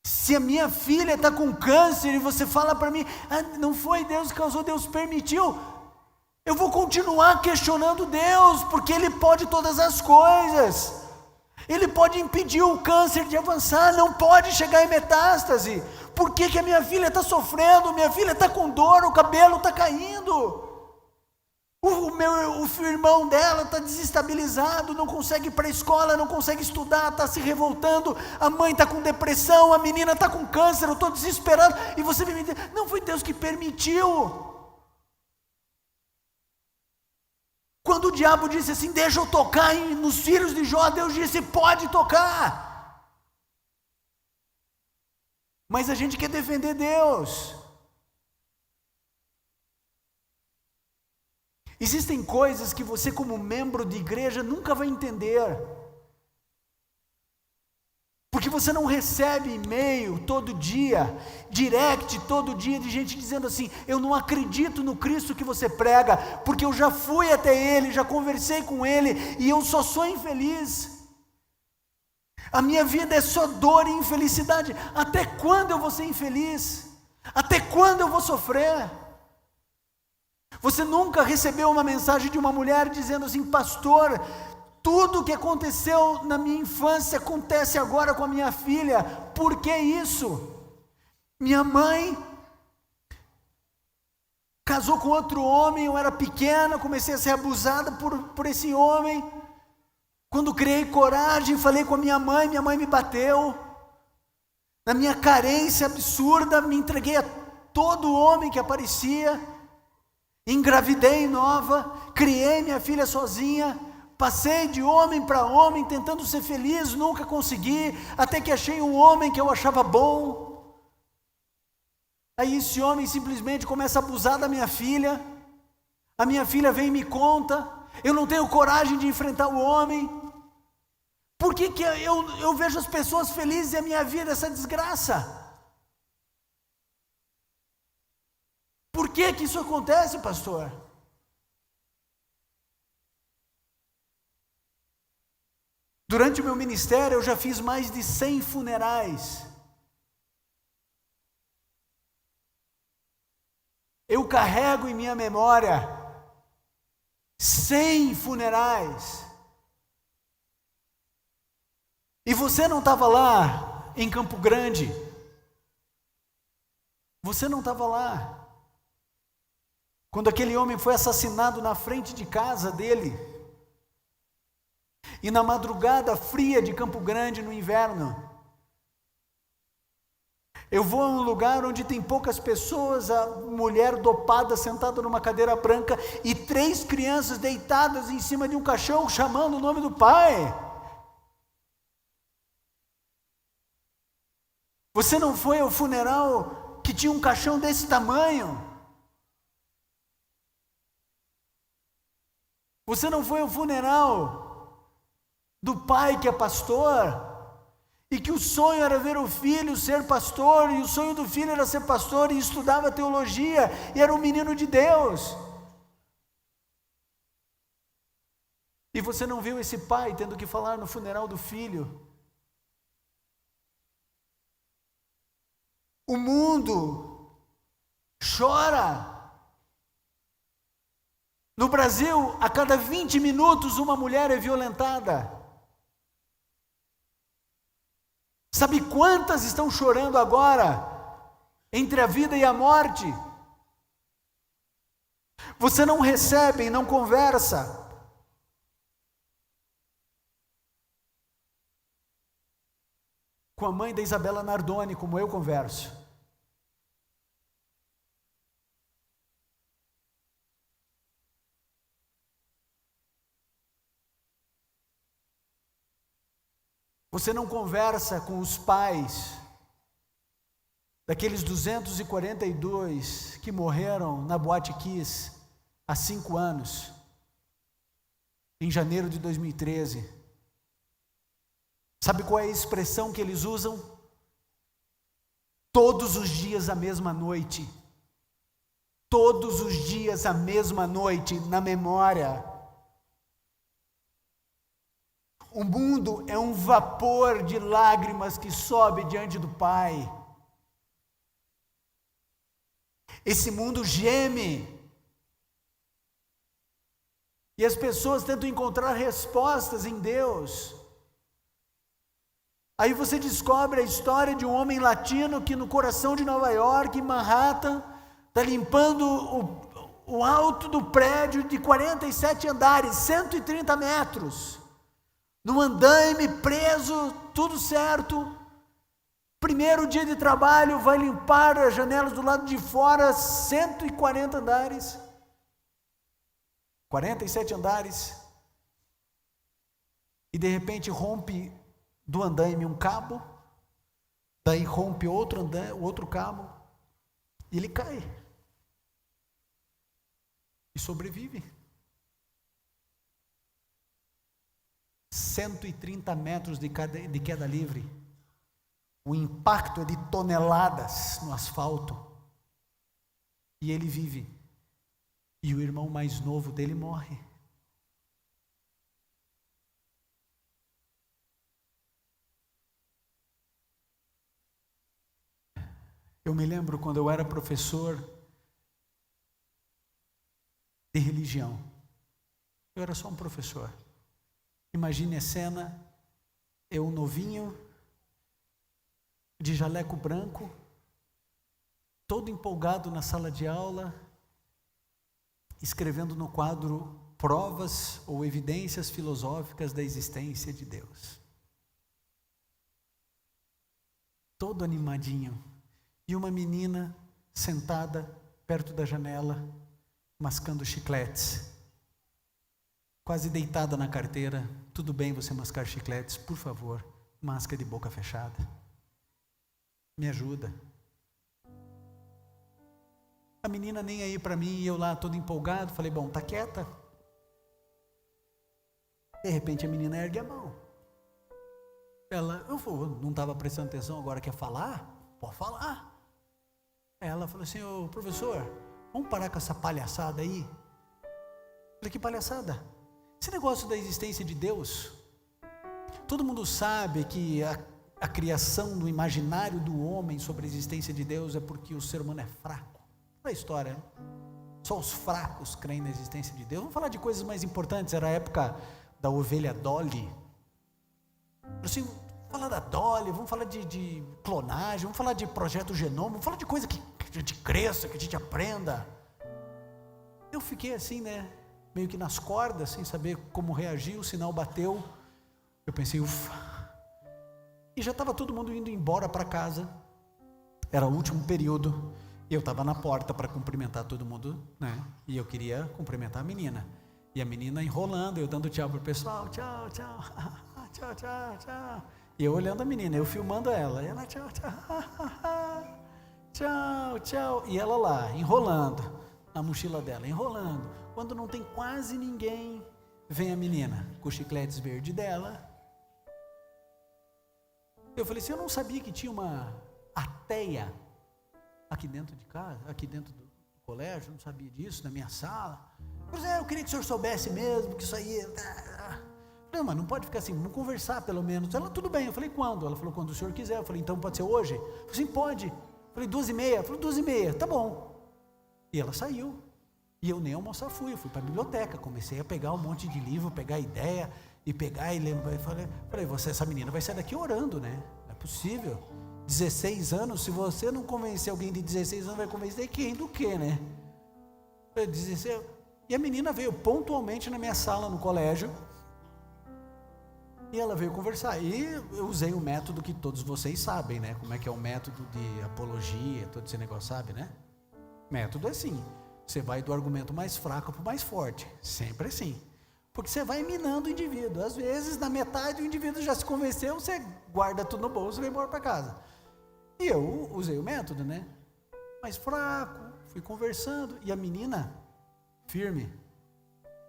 Se a minha filha está com câncer e você fala para mim, não foi Deus que causou, Deus permitiu, eu vou continuar questionando Deus, porque Ele pode todas as coisas. Ele pode impedir o câncer de avançar, não pode chegar em metástase. Por que a minha filha está sofrendo? Minha filha está com dor, o cabelo está caindo. O irmão dela está desestabilizado, não consegue ir para a escola, não consegue estudar, está se revoltando, a mãe está com depressão, a menina está com câncer, eu estou desesperado, e você vem me dizer, não foi Deus que permitiu. Quando o diabo disse assim, deixa eu tocar nos filhos de Jó, Deus disse, pode tocar. Mas a gente quer defender Deus. Existem coisas que você, como membro de igreja, nunca vai entender. Porque você não recebe e-mail todo dia, direct todo dia, de gente dizendo assim, eu não acredito no Cristo que você prega, porque eu já fui até Ele, já conversei com Ele, e eu só sou infeliz. A minha vida é só dor e infelicidade. Até quando eu vou ser infeliz? Até quando eu vou sofrer? Você nunca recebeu uma mensagem de uma mulher dizendo assim, pastor, tudo o que aconteceu na minha infância acontece agora com a minha filha, por que isso? Minha mãe casou com outro homem, eu era pequena, comecei a ser abusada por esse homem, quando criei coragem, falei com a minha mãe me bateu, na minha carência absurda, me entreguei a todo homem que aparecia, engravidei nova, criei minha filha sozinha, passei de homem para homem, tentando ser feliz, nunca consegui, até que achei um homem que eu achava bom. Aí esse homem simplesmente começa a abusar da minha filha, a minha filha vem e me conta, eu não tenho coragem de enfrentar o homem. Por que eu vejo as pessoas felizes e a minha vida essa desgraça? Por que isso acontece, pastor? Durante o meu ministério, eu já fiz mais de 100 funerais. Eu carrego em minha memória 100 funerais. E você não estava lá em Campo Grande. Você não estava lá. Quando aquele homem foi assassinado na frente de casa dele, e na madrugada fria de Campo Grande no inverno, eu vou a um lugar onde tem poucas pessoas, a mulher dopada sentada numa cadeira branca e 3 crianças deitadas em cima de um caixão chamando o nome do pai. Você não foi ao funeral que tinha um caixão desse tamanho? Você não foi ao funeral do pai que é pastor, e que o sonho era ver o filho ser pastor, e o sonho do filho era ser pastor, e estudava teologia, e era um menino de Deus. E você não viu esse pai tendo que falar no funeral do filho? O mundo chora. No Brasil, a cada 20 minutos uma mulher é violentada. Sabe quantas estão chorando agora, entre a vida e a morte? Você não recebe e não conversa. Com a mãe da Isabela Nardoni, como eu converso. Você não conversa com os pais daqueles 242 que morreram na Boate Kiss há 5 anos, em janeiro de 2013. Sabe qual é a expressão que eles usam? Todos os dias a mesma noite. Todos os dias a mesma noite, na memória. O mundo é um vapor de lágrimas que sobe diante do Pai. Esse mundo geme. E as pessoas tentam encontrar respostas em Deus. Aí você descobre a história de um homem latino que no coração de Nova York, em Manhattan, está limpando o alto do prédio de 47 andares, 130 metros, no andaime, preso, tudo certo. Primeiro dia de trabalho, vai limpar as janelas do lado de fora, 140 andares, 47 andares, e de repente rompe do andaime um cabo, daí rompe outro cabo, e ele cai, e sobrevive. 130 metros de queda livre, o impacto é de toneladas no asfalto, e ele vive, e o irmão mais novo dele morre. Eu me lembro quando eu era professor de religião, eu era só um professor. Imagine a cena, eu novinho, de jaleco branco, todo empolgado na sala de aula, escrevendo no quadro provas ou evidências filosóficas da existência de Deus. Todo animadinho. E uma menina sentada perto da janela, mascando chicletes, quase deitada na carteira. Tudo bem você mascar chicletes, por favor, masca de boca fechada. Me ajuda. A menina nem aí para mim, e eu lá todo empolgado, falei, bom, tá quieta. De repente a menina ergue a mão. Eu não estava prestando atenção, agora quer falar? Pode falar. Ela falou assim, ô professor, vamos parar com essa palhaçada aí? Eu falei, que palhaçada? Esse negócio da existência de Deus, todo mundo sabe que a criação no imaginário do homem sobre a existência de Deus é porque o ser humano é fraco. Não é história, né? Só os fracos creem na existência de Deus. Vamos falar de coisas mais importantes. Era a época da ovelha Dolly. Assim, vamos falar da Dolly, vamos falar de clonagem, vamos falar de projeto genoma, vamos falar de coisa que a gente cresça, que a gente aprenda. Eu fiquei assim, né, meio que nas cordas, sem saber como reagir. O sinal bateu, eu pensei, ufa, e já estava todo mundo indo embora para casa, era o último período, e eu estava na porta para cumprimentar todo mundo, né, e eu queria cumprimentar a menina, e a menina enrolando, eu dando tchau para o pessoal, tchau, tchau, tchau, tchau, tchau, e eu olhando a menina, eu filmando ela, e ela tchau, tchau, tchau, tchau, e ela lá, enrolando, na mochila dela, enrolando. Quando não tem quase ninguém, vem a menina, com os chicletes verdes dela. Eu falei assim, eu não sabia que tinha uma ateia aqui dentro de casa, aqui dentro do colégio, eu não sabia disso, na minha sala. Eu queria que o senhor soubesse mesmo, que isso aí... Não, mas não pode ficar assim, vamos conversar pelo menos. Ela, tudo bem. Eu falei, quando? Ela falou, quando o senhor quiser. Eu falei, então pode ser hoje? Eu falei, sim, pode. Eu falei, 2h30. Ela falou, 2h30, tá bom. E ela saiu. E eu nem almoçar fui, eu fui para a biblioteca, comecei a pegar um monte de livro, pegar ideia, e pegar e lembrar, falei, essa menina vai sair daqui orando, né? Não é possível. 16 anos, se você não convencer alguém de 16 anos, vai convencer quem do quê, né? 16, e a menina veio pontualmente na minha sala no colégio, e ela veio conversar, e eu usei o método que todos vocês sabem, né? Como é que é o método de apologia, todo esse negócio, sabe, né? Método é assim, você vai do argumento mais fraco para o mais forte, sempre assim, porque você vai minando o indivíduo. Às vezes, na metade o indivíduo já se convenceu, você guarda tudo no bolso e vai embora para casa. E eu usei o método, né? Mais fraco, fui conversando, e a menina, firme,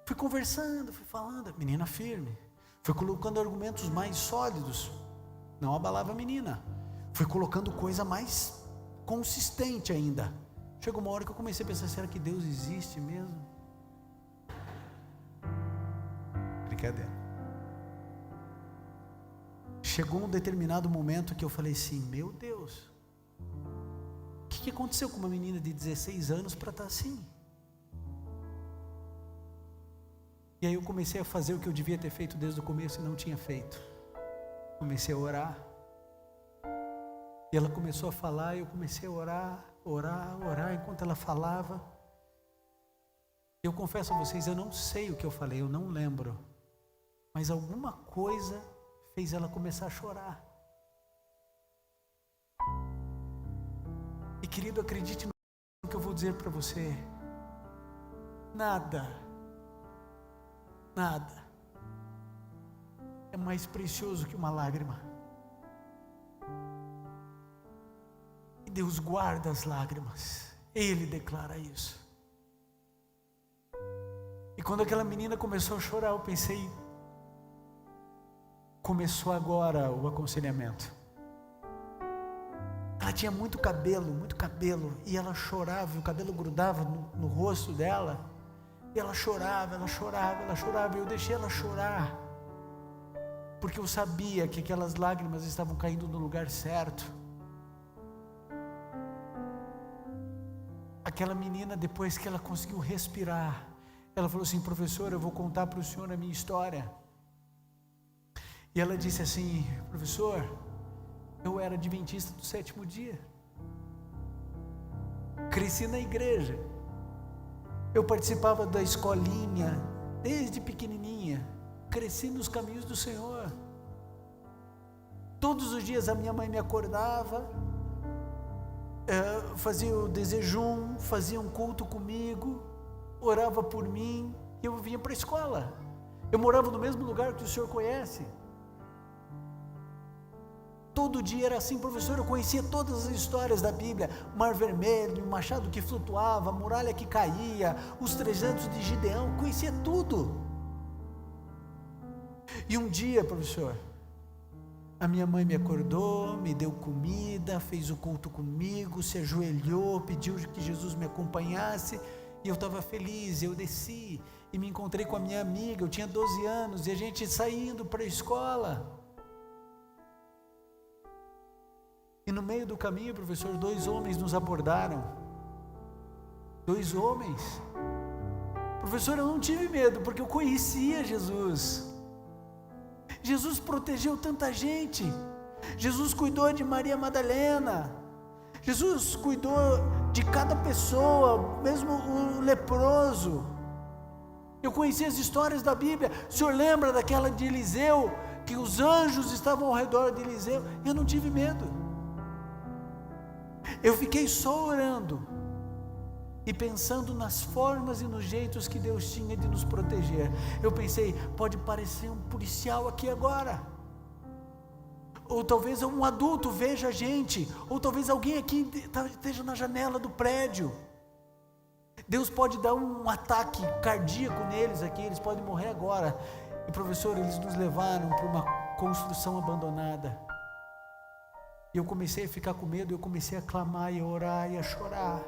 fui conversando, fui falando, a menina firme, fui colocando argumentos mais sólidos, não abalava a menina, fui colocando coisa mais consistente ainda. Chegou uma hora que eu comecei a pensar, será que Deus existe mesmo? Brincadeira. Chegou um determinado momento que eu falei assim, meu Deus, o que aconteceu com uma menina de 16 anos para estar assim? E aí eu comecei a fazer o que eu devia ter feito desde o começo e não tinha feito. Comecei a orar, E ela começou a falar, e eu comecei a orar enquanto ela falava. Eu confesso a vocês, eu não sei o que eu falei, eu não lembro. Mas alguma coisa fez ela começar a chorar. E querido, acredite no que eu vou dizer para você. Nada é mais precioso que uma lágrima. E Deus guarda as lágrimas. Ele declara isso. E quando aquela menina começou a chorar, eu pensei, começou agora o aconselhamento. Ela tinha muito cabelo, e ela chorava, e o cabelo grudava no rosto dela, e ela chorava, e eu deixei ela chorar, porque eu sabia que aquelas lágrimas estavam caindo no lugar certo. Aquela menina, depois que ela conseguiu respirar, ela falou assim: professor, eu vou contar para o senhor a minha história. E ela disse assim: professor, eu era adventista do 7º dia, cresci na igreja, eu participava da escolinha desde pequenininha, cresci nos caminhos do Senhor. Todos os dias a minha mãe me acordava, fazia o desejum, fazia um culto comigo, orava por mim, e eu vinha para a escola. Eu morava no mesmo lugar que o senhor conhece. Todo dia era assim, professor. Eu conhecia todas as histórias da Bíblia: Mar Vermelho, o machado que flutuava, a muralha que caía, os 300 de Gideão, conhecia tudo. E um dia, professor, a minha mãe me acordou, me deu comida, fez o culto comigo, se ajoelhou, pediu que Jesus me acompanhasse, e eu estava feliz. Eu desci e me encontrei com a minha amiga, eu tinha 12 anos, e a gente saindo para a escola. E no meio do caminho, professor, 2 homens nos abordaram. 2 homens. Professor, eu não tive medo, porque eu conhecia Jesus. Jesus protegeu tanta gente. Jesus cuidou de Maria Madalena. Jesus cuidou de cada pessoa, mesmo o leproso. Eu conhecia as histórias da Bíblia. O senhor lembra daquela de Eliseu, que os anjos estavam ao redor de Eliseu? Eu não tive medo. Eu fiquei só orando e pensando nas formas e nos jeitos que Deus tinha de nos proteger. Eu pensei, pode parecer um policial aqui agora, ou talvez um adulto veja a gente, ou talvez alguém aqui esteja na janela do prédio. Deus pode dar um ataque cardíaco neles aqui, eles podem morrer agora. E professor, eles nos levaram para uma construção abandonada. E eu comecei a ficar com medo, eu comecei a clamar e a orar e a chorar.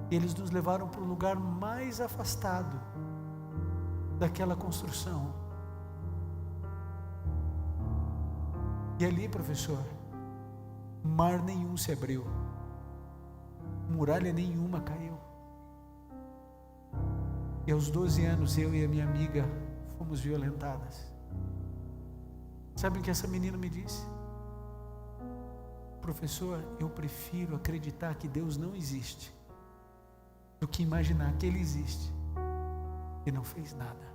E eles nos levaram para o lugar mais afastado daquela construção. E ali, professor, mar nenhum se abriu, muralha nenhuma caiu. E aos 12 anos, eu e a minha amiga fomos violentadas. Sabe o que essa menina me disse? Professor, eu prefiro acreditar que Deus não existe do que imaginar que Ele existe e não fez nada.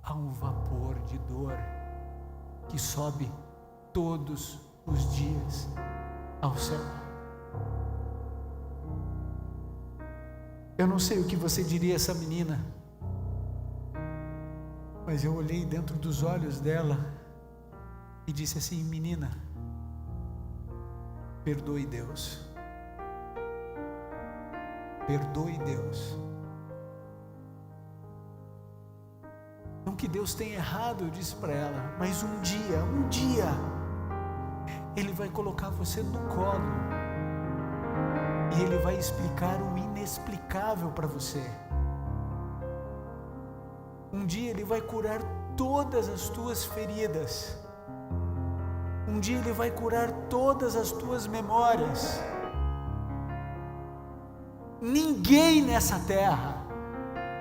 Há um vapor de dor que sobe todos os dias ao céu. Eu não sei o que você diria a essa menina, mas eu olhei dentro dos olhos dela e disse assim: menina, perdoe Deus. Perdoe Deus. Não que Deus tenha errado, eu disse para ela, mas um dia, Ele vai colocar você no colo e Ele vai explicar o inexplicável para você. Um dia Ele vai curar todas as tuas feridas. Um dia Ele vai curar todas as tuas memórias. Ninguém nessa terra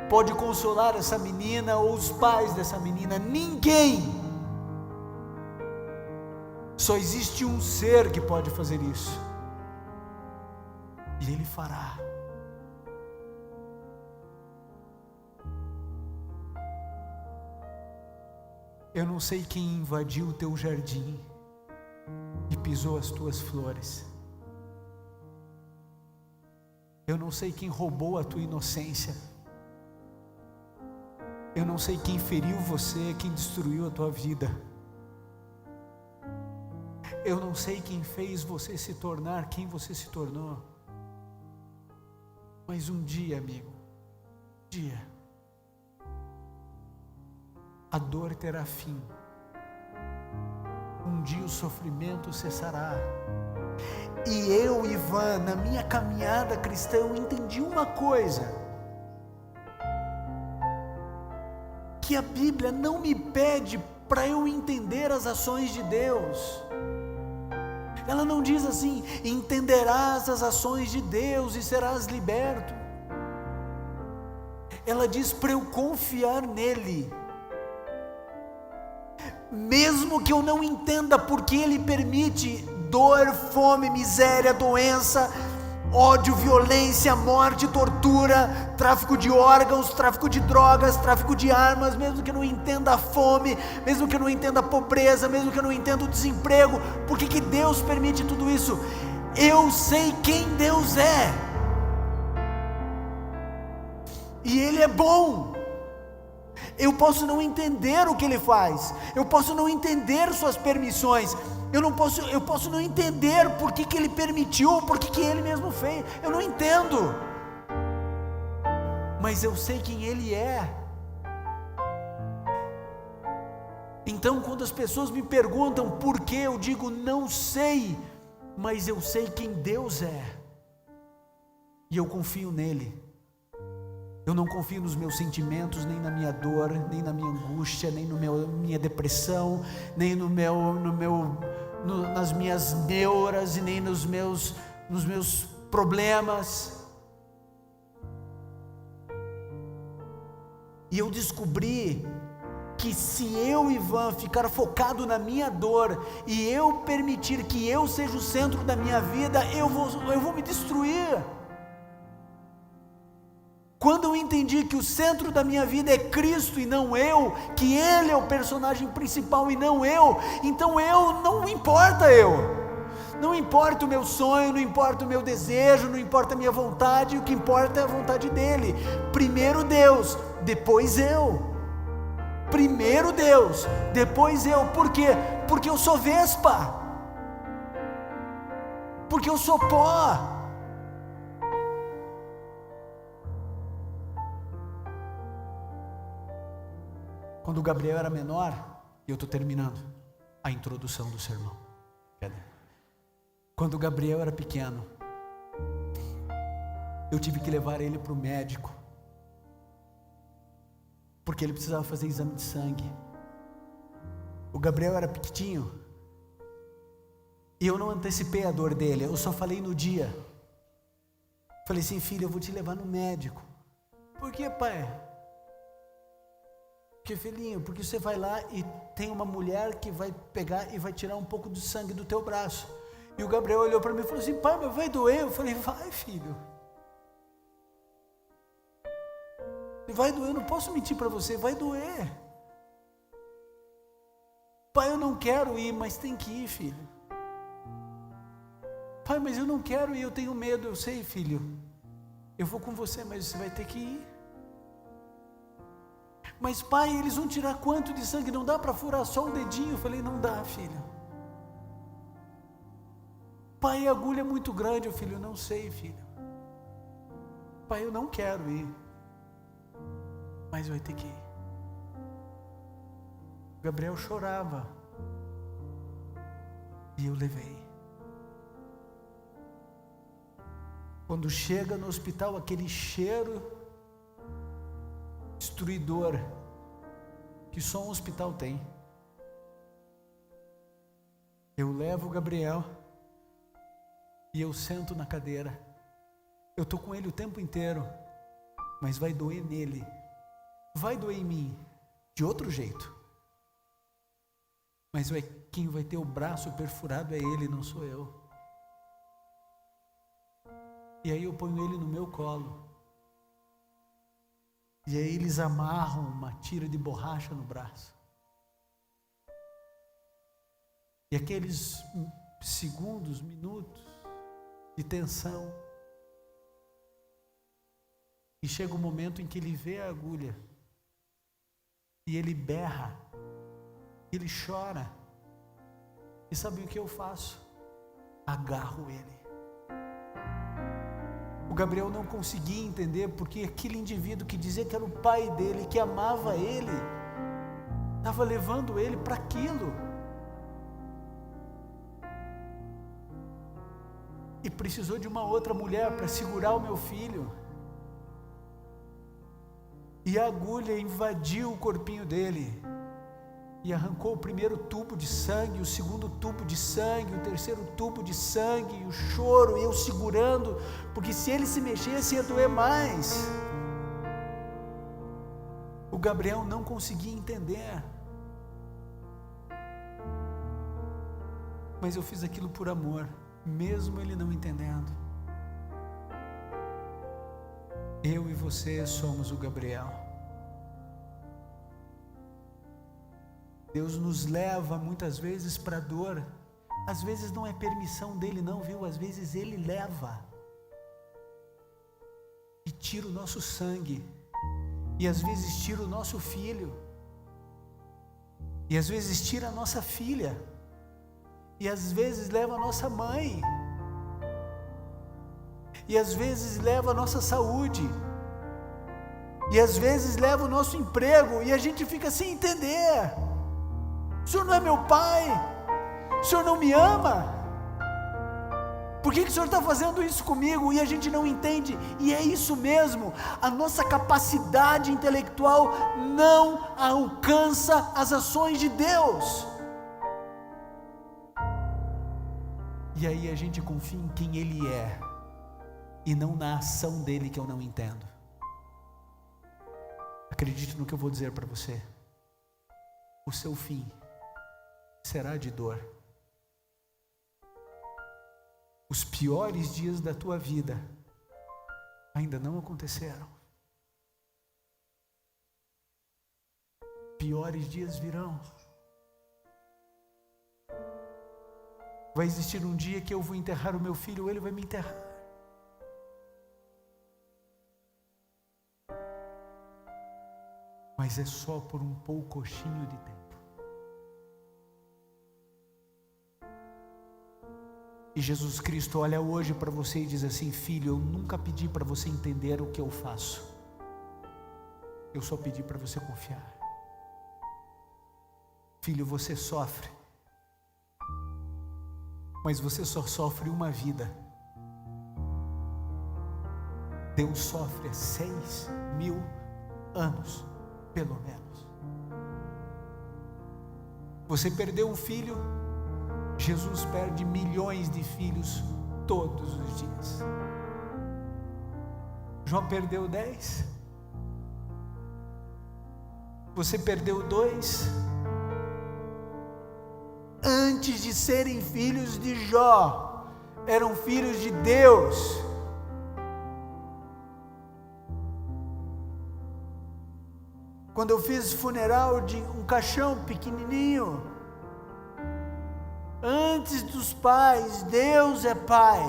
pode consolar essa menina ou os pais dessa menina. Ninguém. Só existe um ser que pode fazer isso. E Ele fará. Eu não sei quem invadiu o teu jardim e pisou as tuas flores. Eu não sei quem roubou a tua inocência. Eu não sei quem feriu você, quem destruiu a tua vida. Eu não sei quem fez você se tornar quem você se tornou. Mas um dia, amigo, um dia, a dor terá fim. Um dia o sofrimento cessará. E eu, Ivan, na minha caminhada cristã, eu entendi uma coisa: que a Bíblia não me pede para eu entender as ações de Deus. Ela não diz assim: entenderás as ações de Deus e serás liberto. Ela diz para eu confiar nele. Mesmo que eu não entenda porque Ele permite dor, fome, miséria, doença, ódio, violência, morte, tortura, tráfico de órgãos, tráfico de drogas, tráfico de armas, mesmo que eu não entenda a fome, mesmo que eu não entenda a pobreza, mesmo que eu não entenda o desemprego, por que Deus permite tudo isso? Eu sei quem Deus é, e Ele é bom. Eu posso não entender o que Ele faz, eu posso não entender suas permissões, eu posso não entender por que Ele permitiu, por que Ele mesmo fez, eu não entendo, mas eu sei quem Ele é. Então quando as pessoas me perguntam por que, eu digo não sei, mas eu sei quem Deus é, e eu confio nele. Eu não confio nos meus sentimentos, nem na minha dor, nem na minha angústia, nem minha depressão, nem nas minhas neuras e nem nos meus problemas. E eu descobri que se eu, Ivan, ficar focado na minha dor e eu permitir que eu seja o centro da minha vida, eu vou me destruir. Quando eu entendi que o centro da minha vida é Cristo e não eu, que Ele é o personagem principal e não eu, então não importa não importa o meu sonho, não importa o meu desejo, não importa a minha vontade, o que importa é a vontade dEle. Primeiro Deus, depois eu. Primeiro Deus, depois eu. Por quê? Porque eu sou vespa, porque eu sou pó. Quando o Gabriel era menor, e eu estou terminando a introdução do sermão. Quando o Gabriel era pequeno, eu tive que levar ele para o médico, porque ele precisava fazer exame de sangue. O Gabriel era pequitinho, e eu não antecipei a dor dele, eu só falei no dia. Falei assim: filho, eu vou te levar no médico. Por que, pai? Porque, filhinho, porque você vai lá e tem uma mulher que vai pegar e vai tirar um pouco de sangue do teu braço. E o Gabriel olhou para mim e falou assim: pai, mas vai doer? Eu falei: vai, filho, vai doer, eu não posso mentir para você, vai doer. Pai, eu não quero ir, mas tem que ir, filho. Pai, mas eu não quero ir, eu tenho medo. Eu sei, filho, eu vou com você, mas você vai ter que ir. Mas pai, eles vão tirar quanto de sangue? Não dá para furar só um dedinho? Eu falei: não dá, filho. Pai, a agulha é muito grande. Eu falei: eu não sei, filho. Pai, eu não quero ir, mas vai ter que ir. Gabriel chorava e eu levei. Quando chega no hospital, aquele cheiro destruidor que só um hospital tem, eu levo o Gabriel e eu sento na cadeira. Eu estou com ele o tempo inteiro, mas vai doer nele, vai doer em mim de outro jeito. Mas quem vai ter o braço perfurado é ele, não sou eu. E aí eu ponho ele no meu colo. E aí eles amarram uma tira de borracha no braço. E aqueles segundos, minutos de tensão. E chega o momento em que ele vê a agulha. E ele berra. Ele chora. E sabe o que eu faço? Agarro ele. O Gabriel não conseguia entender porque aquele indivíduo que dizia que era o pai dele, que amava ele, estava levando ele para aquilo. E precisou de uma outra mulher para segurar o meu filho. E a agulha invadiu o corpinho dele. E arrancou o primeiro tubo de sangue, o segundo tubo de sangue, o terceiro tubo de sangue, e o choro, e eu segurando, porque se ele se mexesse ia doer mais. O Gabriel não conseguia entender. Mas eu fiz aquilo por amor, mesmo ele não entendendo. Eu e você somos o Gabriel. Deus nos leva muitas vezes para a dor. Às vezes não é permissão dele não, viu? Às vezes ele leva. E tira o nosso sangue. E às vezes tira o nosso filho. E às vezes tira a nossa filha. E às vezes leva a nossa mãe. E às vezes leva a nossa saúde. E às vezes leva o nosso emprego. E a gente fica sem entender. O Senhor não é meu pai? O Senhor não me ama? Por que o Senhor está fazendo isso comigo? E a gente não entende. E é isso mesmo, a nossa capacidade intelectual não alcança as ações de Deus. E aí a gente confia em quem Ele é, e não na ação dEle que eu não entendo. Acredite no que eu vou dizer para você. O seu fim será de dor. Os piores dias da tua vida ainda não aconteceram. Piores dias virão. Vai existir um dia que eu vou enterrar o meu filho, ou ele vai me enterrar. Mas é só por um poucochinho de tempo. E Jesus Cristo olha hoje para você e diz assim: filho, eu nunca pedi para você entender o que eu faço. Eu só pedi para você confiar. Filho, você sofre. Mas você só sofre uma vida. Deus sofre há 6.000 anos, pelo menos. Você perdeu um filho, Jesus perde milhões de filhos todos os dias. João perdeu 10. Você perdeu 2. Antes de serem filhos de Jó, eram filhos de Deus. Quando eu fiz funeral de um caixão pequenininho, antes dos pais, Deus é Pai.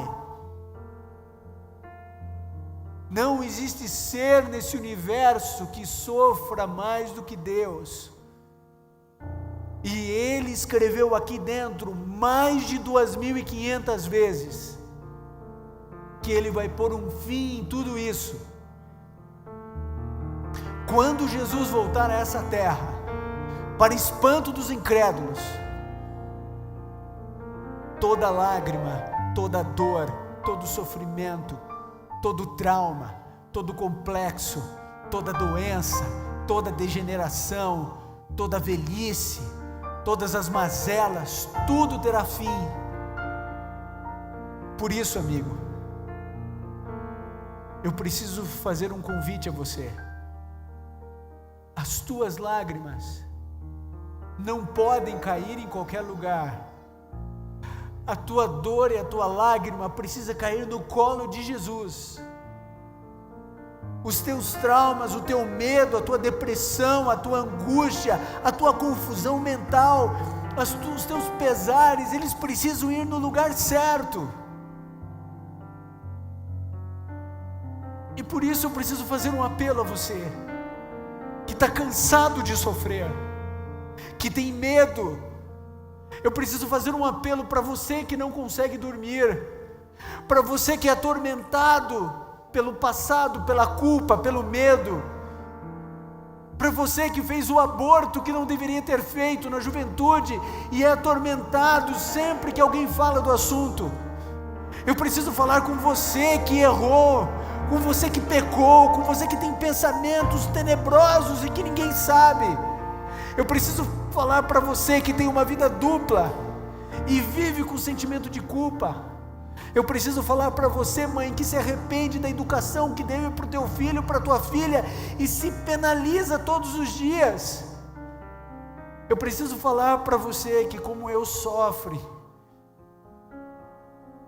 Não existe ser nesse universo que sofra mais do que Deus. E Ele escreveu aqui dentro mais de 2.500 vezes que Ele vai pôr um fim em tudo isso. Quando Jesus voltar a essa terra, para espanto dos incrédulos, toda lágrima, toda dor, todo sofrimento, todo trauma, todo complexo, toda doença, toda degeneração, toda velhice, todas as mazelas, tudo terá fim. Por isso, amigo, eu preciso fazer um convite a você. As tuas lágrimas não podem cair em qualquer lugar. A tua dor e a tua lágrima precisa cair no colo de Jesus. Os teus traumas, o teu medo, a tua depressão, a tua angústia, a tua confusão mental, os teus pesares, eles precisam ir no lugar certo. E por isso eu preciso fazer um apelo a você, que está cansado de sofrer, que tem medo. Eu preciso fazer um apelo para você que não consegue dormir, para você que é atormentado pelo passado, pela culpa, pelo medo, para você que fez o aborto que não deveria ter feito na juventude e é atormentado sempre que alguém fala do assunto. Eu preciso falar com você que errou, com você que pecou, com você que tem pensamentos tenebrosos e que ninguém sabe. Eu preciso falar para você que tem uma vida dupla e vive com sentimento de culpa. Eu preciso falar para você, mãe, que se arrepende da educação que deu para o teu filho, para a tua filha, e se penaliza todos os dias. Eu preciso falar para você que, como eu, sofre,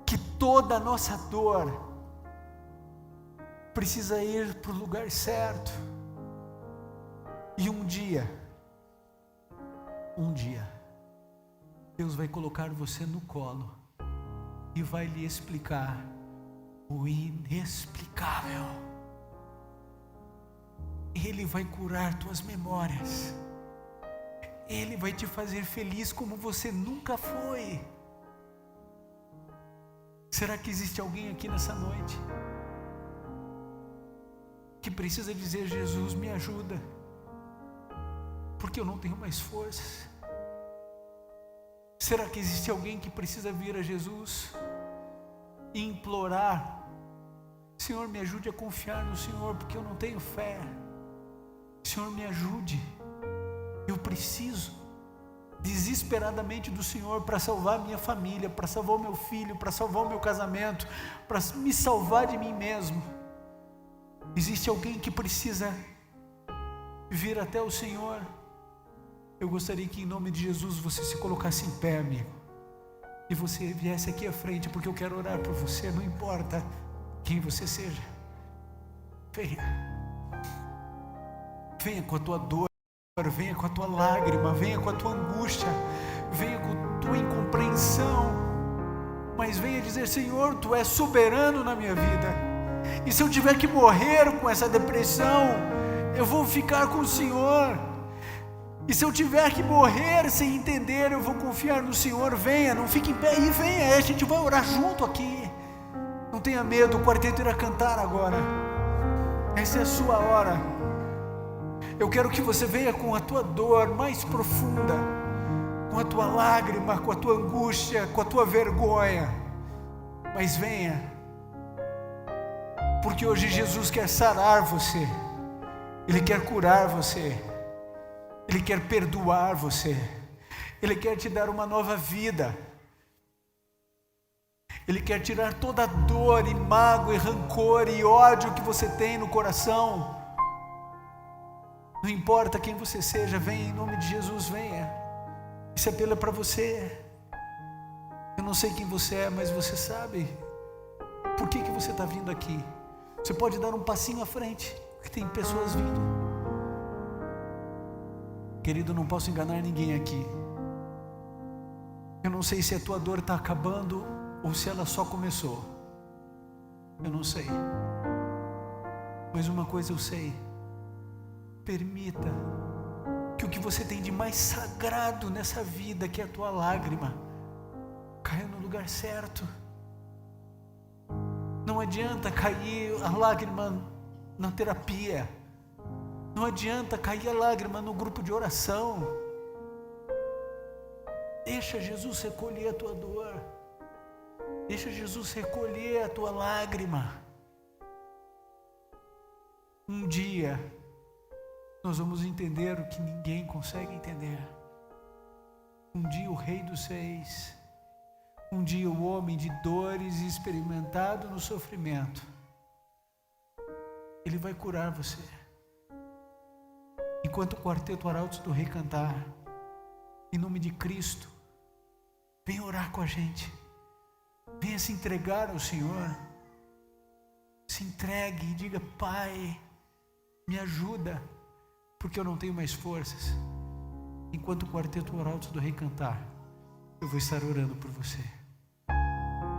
que toda a nossa dor precisa ir para o lugar certo. E um dia, Deus vai colocar você no colo e vai lhe explicar o inexplicável. Ele vai curar tuas memórias. Ele vai te fazer feliz como você nunca foi. Será que existe alguém aqui nessa noite que precisa dizer: Jesus, me ajuda, porque eu não tenho mais forças? Será que existe alguém que precisa vir a Jesus e implorar: Senhor, me ajude a confiar no Senhor, porque eu não tenho fé. Senhor, me ajude, eu preciso desesperadamente do Senhor para salvar a minha família, para salvar o meu filho, para salvar o meu casamento, para me salvar de mim mesmo. Existe alguém que precisa vir até o Senhor? Eu gostaria que, em nome de Jesus, você se colocasse em pé, amigo, e você viesse aqui à frente, porque eu quero orar por você. Não importa quem você seja, venha com a tua dor, venha com a tua lágrima, venha com a tua angústia, venha com a tua incompreensão, mas venha dizer: Senhor, Tu és soberano na minha vida, e se eu tiver que morrer com essa depressão, eu vou ficar com o Senhor. E se eu tiver que morrer sem entender, eu vou confiar no Senhor. Venha, não fique em pé e venha, a gente vai orar junto aqui. Não tenha medo, o quarteto irá cantar agora. Essa é a sua hora. Eu quero que você venha com a tua dor mais profunda, com a tua lágrima, com a tua angústia, com a tua vergonha. Mas venha, porque hoje Jesus quer sarar você, Ele quer curar você, Ele quer perdoar você, Ele quer te dar uma nova vida, Ele quer tirar toda a dor e mágoa e rancor e ódio que você tem no coração. Não importa quem você seja, venha em nome de Jesus, venha. Esse apelo é para você. Eu não sei quem você é, mas você sabe por que você está vindo aqui. Você pode dar um passinho à frente, porque tem pessoas vindo. Querido, não posso enganar ninguém aqui. Eu não sei se a tua dor está acabando ou se ela só começou. Eu não sei. Mas uma coisa eu sei: permita que o que você tem de mais sagrado nessa vida, que é a tua lágrima, caia no lugar certo. Não adianta cair a lágrima na terapia, não adianta cair a lágrima no grupo de oração. Deixa Jesus recolher a tua dor, deixa Jesus recolher a tua lágrima. Um dia nós vamos entender o que ninguém consegue entender. Um dia o Rei dos Reis, um dia o homem de dores e experimentado no sofrimento, Ele vai curar você. Enquanto o quarteto Arautos do Rei cantar, em nome de Cristo, venha orar com a gente. Venha se entregar ao Senhor. Se entregue e diga: Pai, me ajuda, porque eu não tenho mais forças. Enquanto o quarteto Arautos do Rei cantar, eu vou estar orando por você.